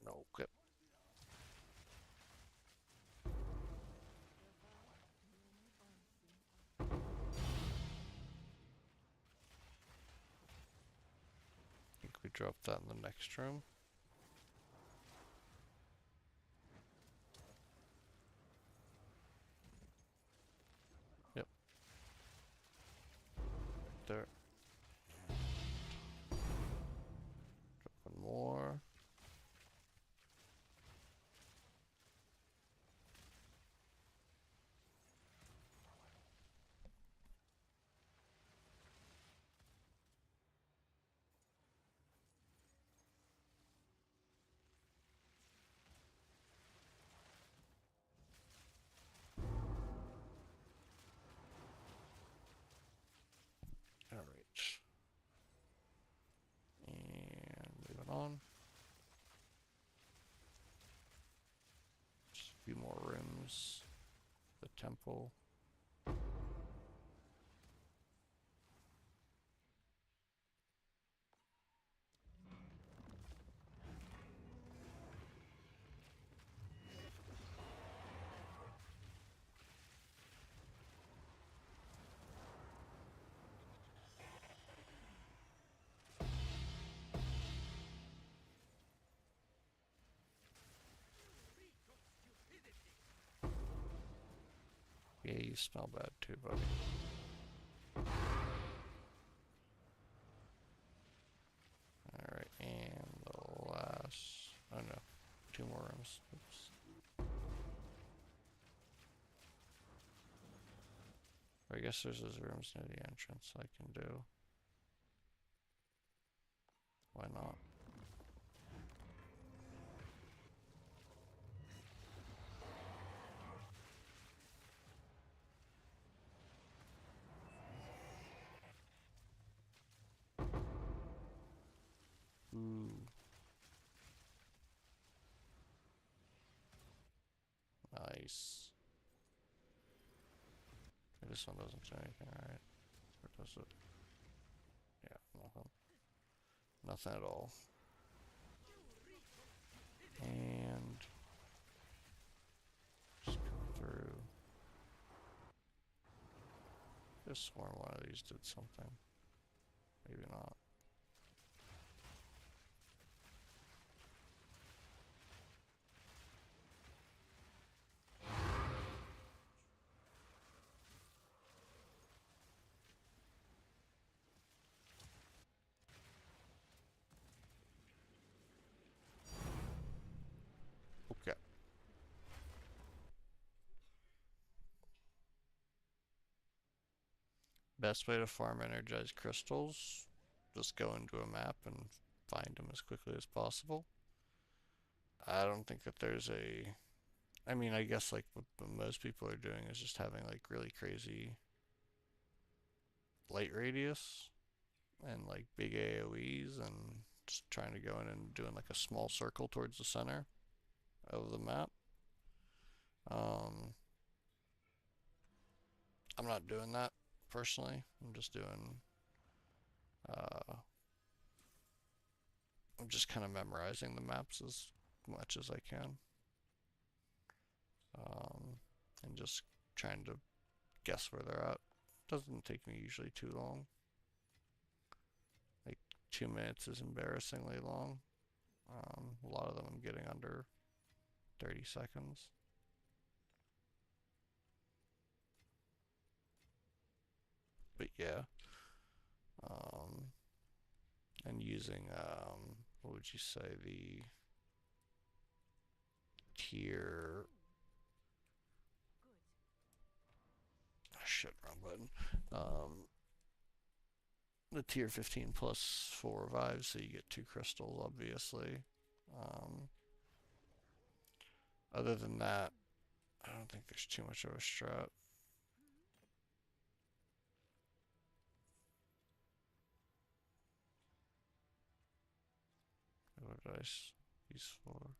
Okay. I think we drop that in the next room. Yep. Right there. Drop one more. Alright. And moving on. Just a few more rooms. The temple. Yeah, you smell bad too, buddy. Alright, and the last... Oh no, 2 more rooms. Oops. I guess there's those rooms near the entrance I can do. Why not? Ooh. Nice. This one doesn't do anything, right? Or does it? Yeah, nothing. Nothing at all. And just come through. Just sworn one of these did something. Maybe not. Best way to farm energized crystals, just go into a map and find them as quickly as possible. I don't think that there's a, I mean, I guess like what most people are doing is just having like really crazy light radius and like big AoEs and just trying to go in and doing like a small circle towards the center of the map. Um, I'm not doing that personally. Uh, I'm just kind of memorizing the maps as much as I can, um, and just trying to guess where they're at. Doesn't take me usually too long. Like 2 minutes is embarrassingly long. A lot of them I'm getting under 30 seconds. But yeah, um, and using what would you say, the tier, Good. oh shit, wrong button. Um, the tier 15 plus 4 revives, so you get 2 crystals, obviously. Um, Other than that, I don't think there's too much of a strat. What did I use for?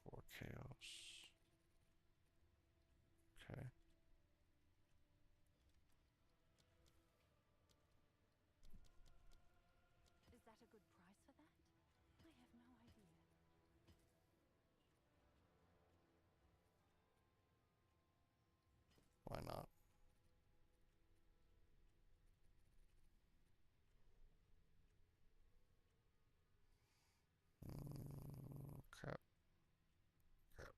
For chaos. Okay. Is that a good price for that? I have no idea. Why not? Crap. Crap.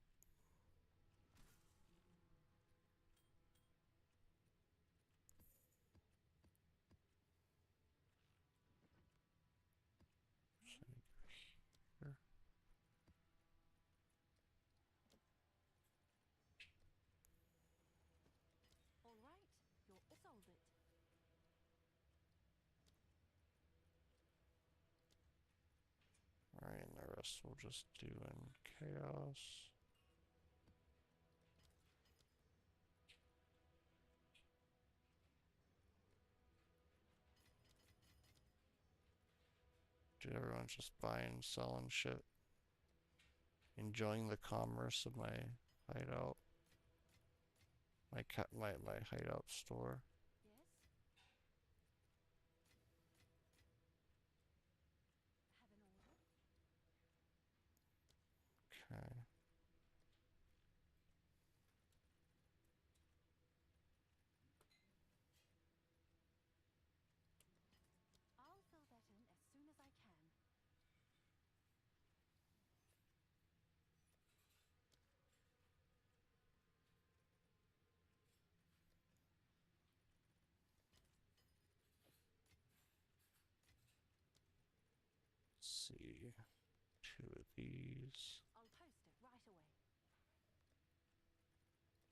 Here. All right, you're sold it. Alright, and the rest we'll just do in chaos. Dude, everyone's just buying, selling shit. Enjoying the commerce of my hideout. My hideout store. Yes? Have an order? Okay. I'll fill that in as soon as I can. Let's see. 2 of these. I'll toast it right away.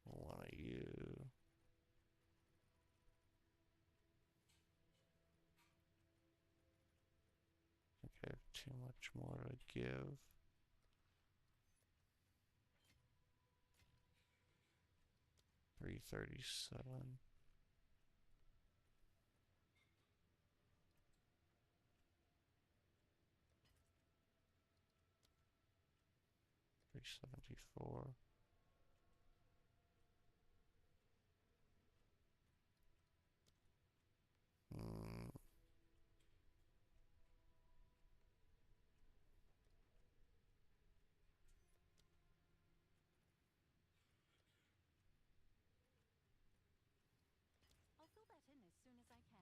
1 of you. I think I have too much more to give. 337. 374. Hmm. I'll fill that in as soon as I can.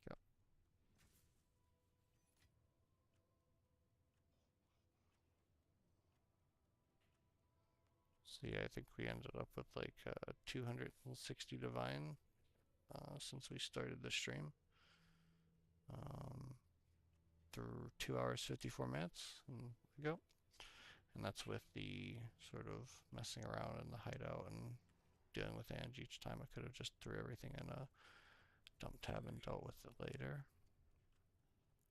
Yep. So yeah, I think we ended up with like 260 divine since we started the stream. through 2 hours 54 minutes, and we go. And that's with the sort of messing around in the hideout and dealing with Angie each time. I could have just threw everything in a dump tab and dealt with it later.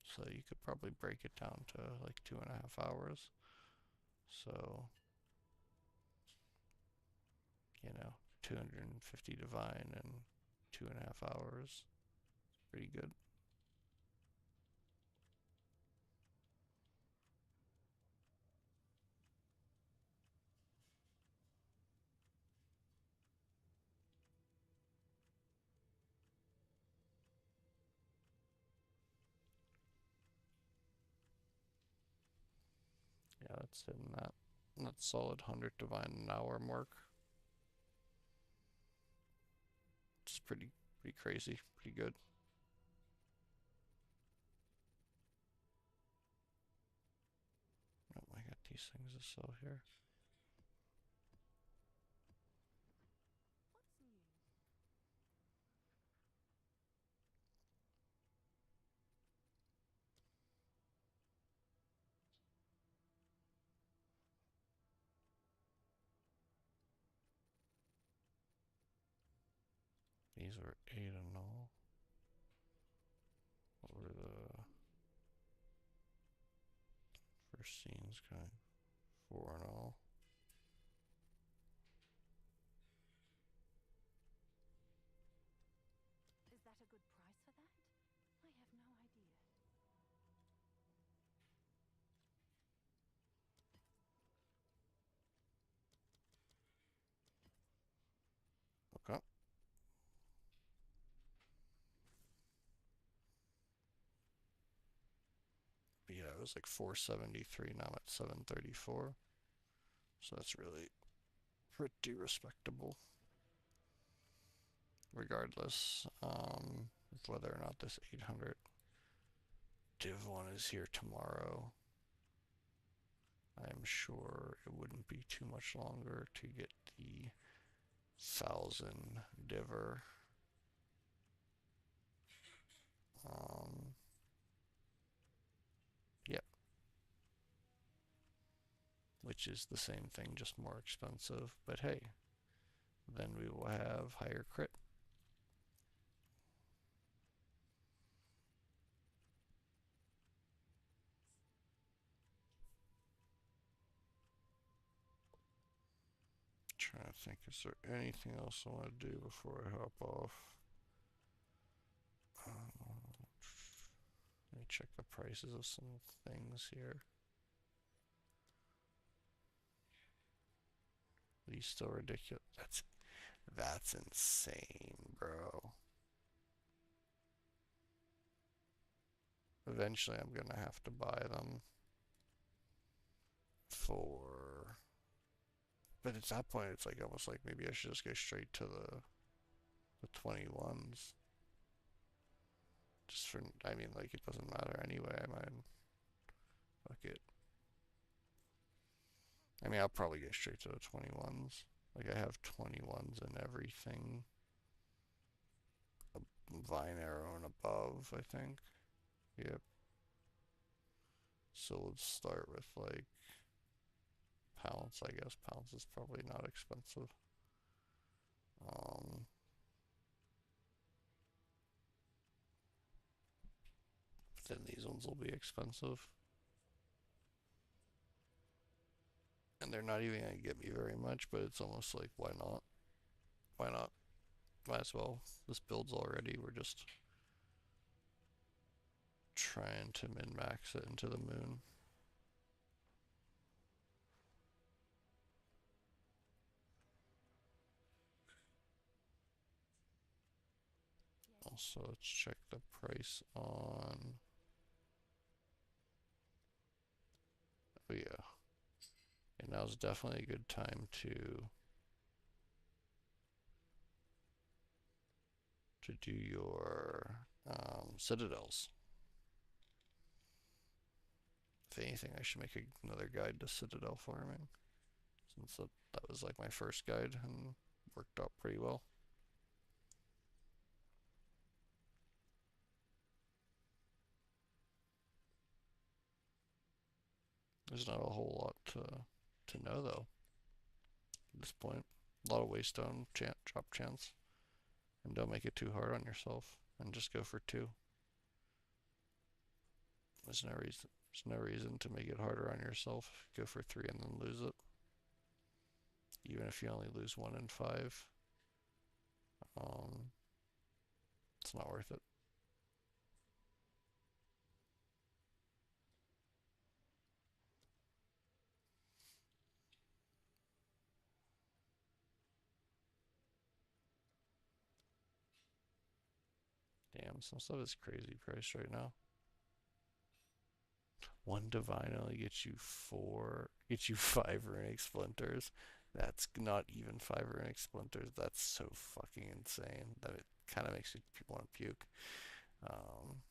So you could probably break it down to like 2.5 hours. So, 250 divine in 2.5 hours. Pretty good. Yeah, that's hitting that solid 100 divine an hour mark. It's pretty crazy, pretty good. Oh, I got these things to sell here. What's new? These were 8 in all. What were the first scenes kind? 4 in all. Is that a good price for that? I have no idea. Okay. But yeah, it was like 473. Now I'm at 734. So that's really pretty respectable. Regardless, of whether or not this 800 div one is here tomorrow, I'm sure it wouldn't be too much longer to get the 1,000 diver. Yeah, which is the same thing, just more expensive. But hey, then we will have higher crit. Trying to think, is there anything else I want to do before I hop off? Let me check the prices of some things here. These still ridiculous. That's insane, bro. Eventually, I'm gonna have to buy them for. But at that point, it's like almost like maybe I should just go straight to the 21s. Just for, I mean, like, it doesn't matter anyway. I might, fuck it. I mean, I'll probably get straight to the 21s. Like, I have 21s and everything. A Vine Arrow and above, I think. Yep. So let's start with, like, Pounce, I guess. Pounce is probably not expensive. Um, but then these ones will be expensive. And they're not even gonna get me very much, but it's almost like, why not? Why not? Might as well. This build's already, we're just trying to min-max it into the moon. Also, let's check the price on. Oh yeah. And now's definitely a good time to do your citadels. If anything, I should make another guide to citadel farming, since that was like my first guide and worked out pretty well. There's not a whole lot to know though at this point. A lot of waste on drop chance, and don't make it too hard on yourself, and just go for two. There's no reason. There's no reason to make it harder on yourself. Go for three and then lose it, even if you only lose 1 in 5. Um, it's not worth it. Damn, some stuff is crazy priced right now. One divine only gets you 5 runic splinters. That's not even 5 runic splinters. That's so fucking insane that it kind of makes you want to puke. Um,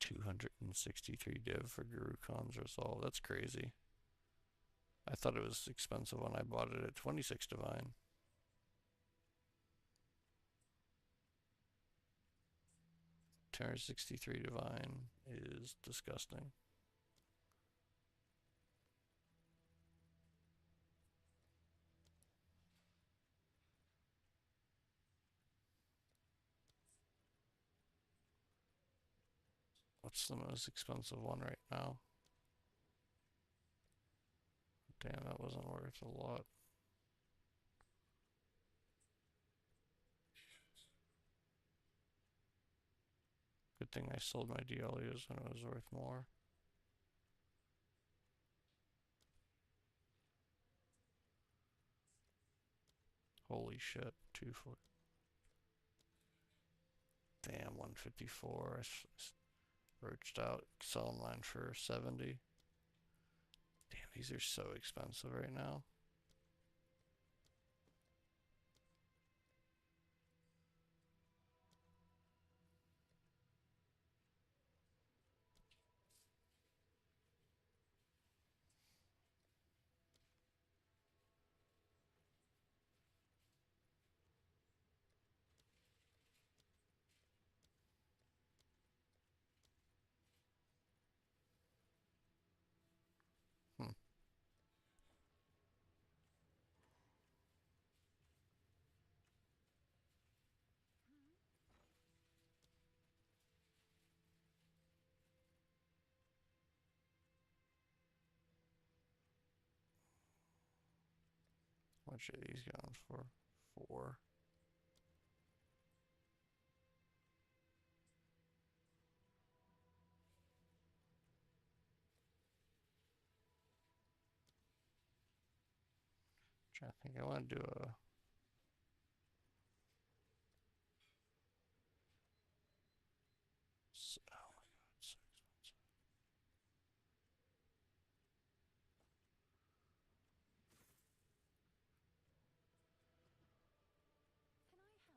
263 div for Guru Khan's resolve. That's crazy. I thought it was expensive when I bought it at 26 divine. 263 divine is disgusting. What's the most expensive one right now? Damn, that wasn't worth a lot. Good thing I sold my DLUs when it was worth more. Holy shit, 240. Damn, 154. I roached out, selling mine for 70. Damn, these are so expensive right now. Hmm. How much are these going for? 4. Trying to think. I want to do a. Oh my god, it's so expensive. Can I help?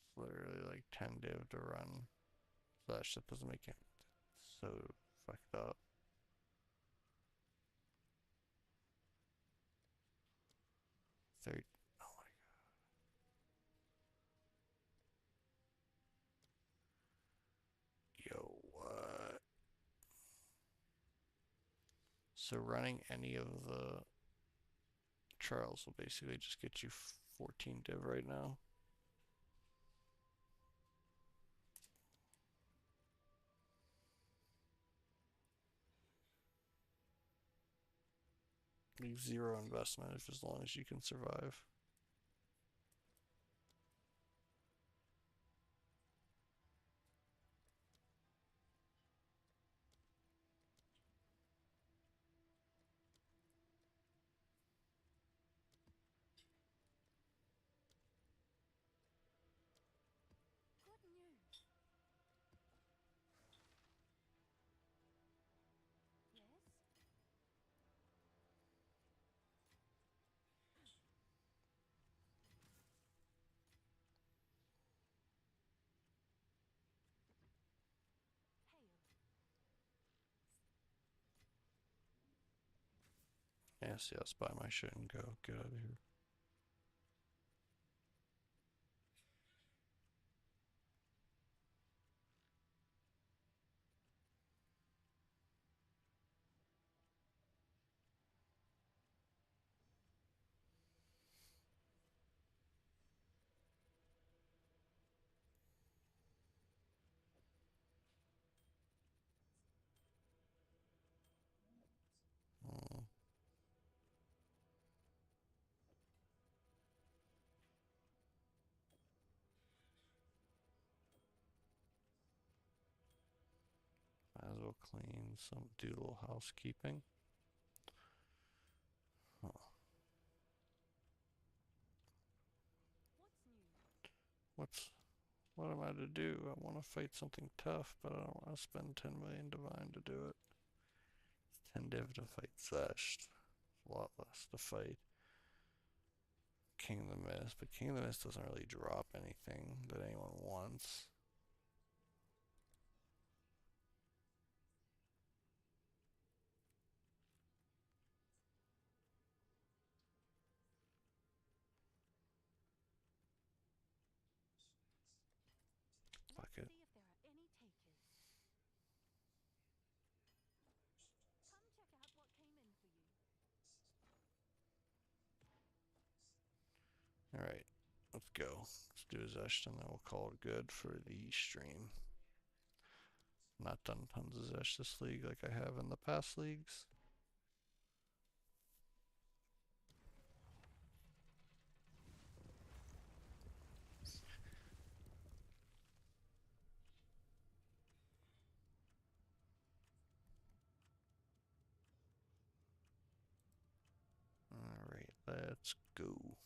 It's literally like 10 div to run. So that shit doesn't make it so fucked up. 30. Oh my. Yo, what? So running any of the trials will basically just get you 14 div right now. Leave 0 investment if as long as you can survive. Good news. Yes? Yes, yes, buy my shit and go. Get out of here. Mm, might as well clean some doodle housekeeping. Huh. What's new? What's what am I to do? I want to fight something tough, but I don't want to spend 10 million divine to do it. It's 10 div to fight Zest. A lot less to fight King of the Mist, but King of the Mist doesn't really drop anything that anyone wants. Fuck Let's it. see if there are any takers. Come check out what came in for you. Alright, let's go. Let's do a Zest and then we'll call it good for the stream. Not done tons of Zest this league like I have in the past leagues. Alright, let's go.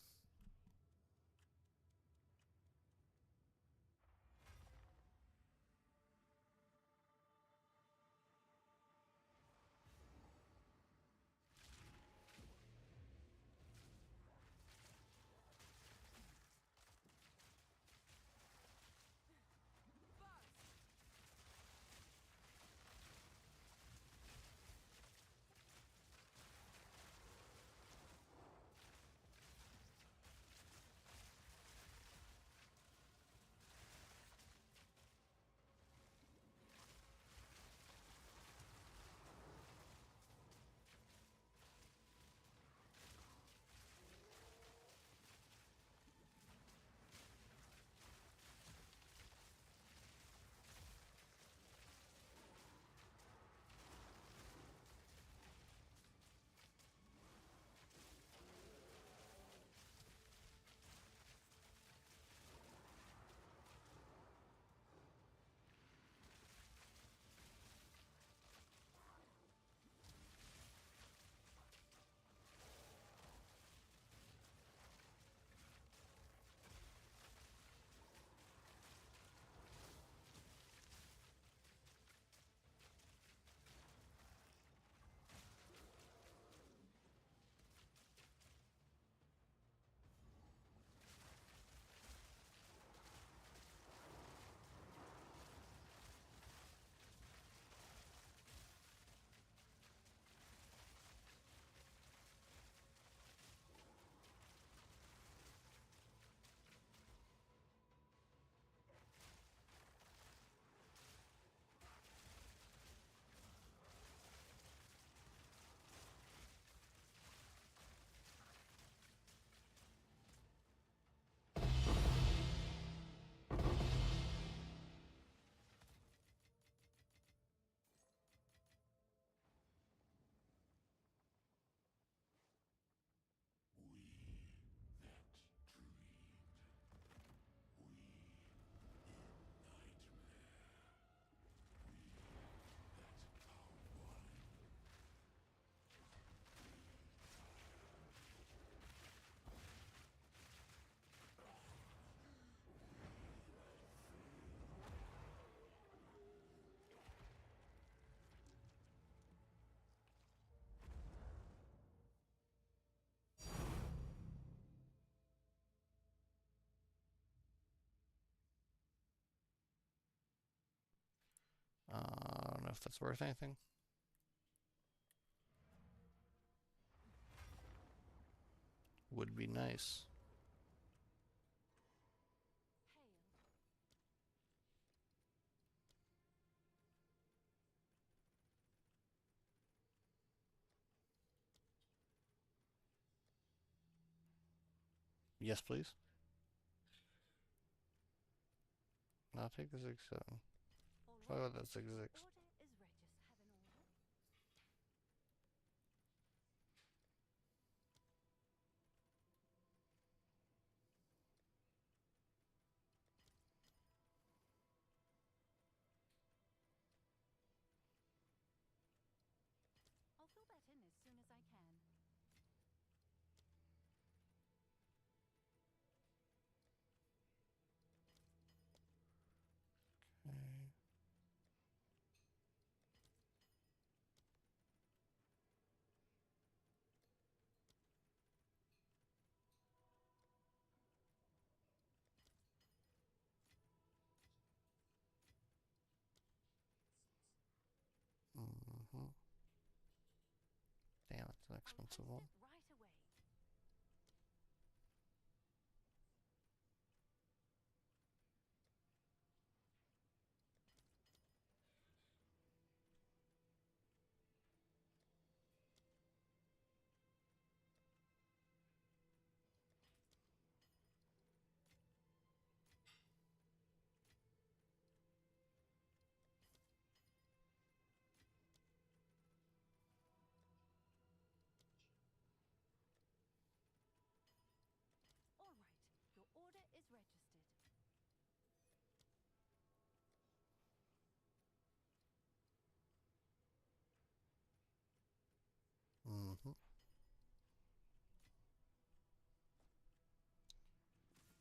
I don't know if that's worth anything. would be nice. Hail. Yes, please. I'll take the 6-7. All Oh, right. that's 6-6. Order is registered. Have an order? I'll fill that in as soon as I can. Okay. Mm-hmm. Damn, it's an I'll expensive post one. it right away. All right. Your order is registered. Mm-hmm.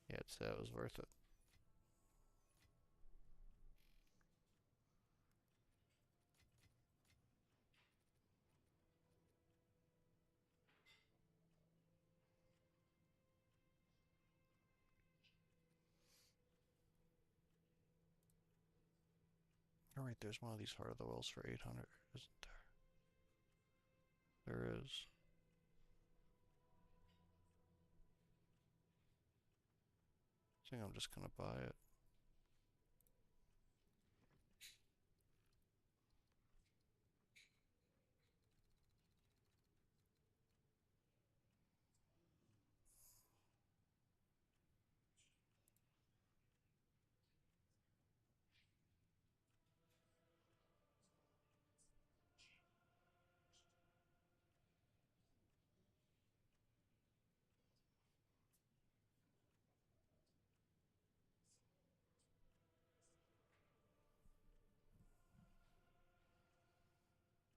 Yeah, I'd say it was worth it. Alright, there's one of these Heart of the Wells for 800, isn't there? There is. I think I'm just gonna buy it.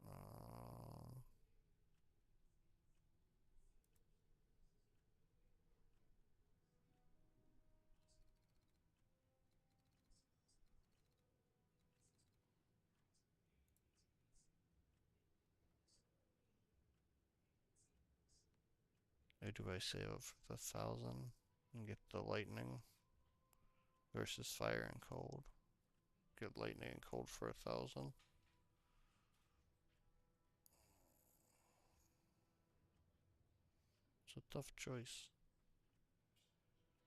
Um, or do I save up for the 1,000 and get the lightning versus fire and cold? Get lightning and cold for 1,000. It's a tough choice.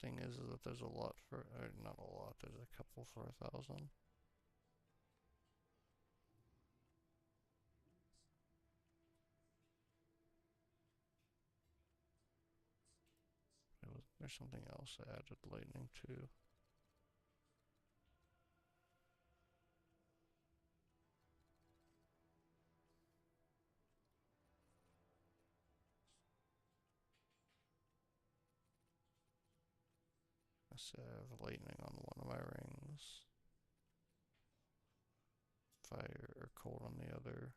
Thing is that there's a lot for, or not a lot, there's a couple for 1,000. There's something else I added lightning to. I said I have lightning on one of my rings. Fire or cold on the other.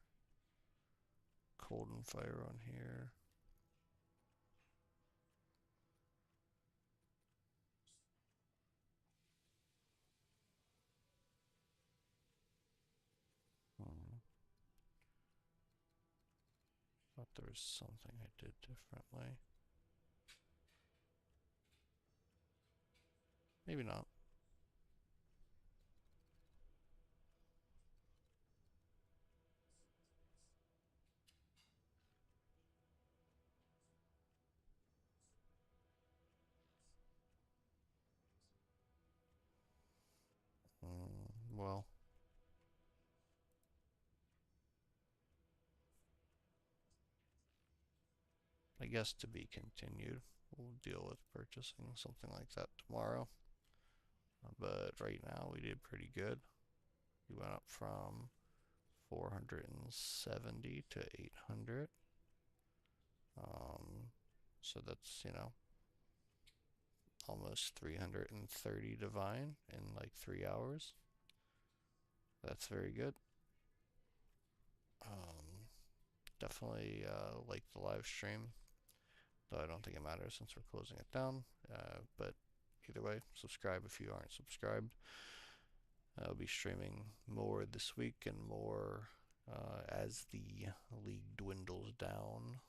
Cold and fire on here. Hmm. Thought there was something I did differently. Maybe not. I guess to be continued. We'll deal with purchasing something like that tomorrow. But right now we did pretty good. We went up from 470 to 800. So that's, almost 330 divine in like 3 hours. That's very good. Um, Definitely like the live stream, though I don't think it matters since we're closing it down. But either way, subscribe if you aren't subscribed. I'll be streaming more this week and more as the league dwindles down.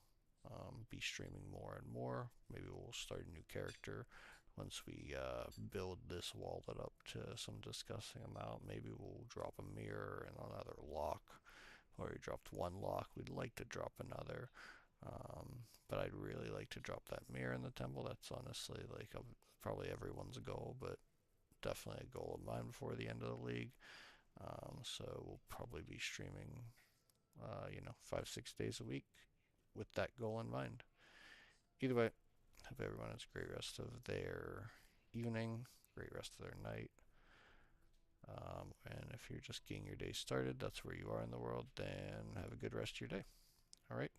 Be streaming more and more. Maybe we'll start a new character once we build this wallet up to some disgusting amount. Maybe we'll drop a mirror and another lock. Already dropped one lock. We'd like to drop another. But I'd really like to drop that mirror in the temple. That's honestly like probably everyone's goal, but definitely a goal of mine before the end of the league. So we'll probably be streaming, 5, 6 days a week with that goal in mind. Either way, hope everyone has a great rest of their evening, great rest of their night. And if you're just getting your day started, that's where you are in the world, then have a good rest of your day. All right.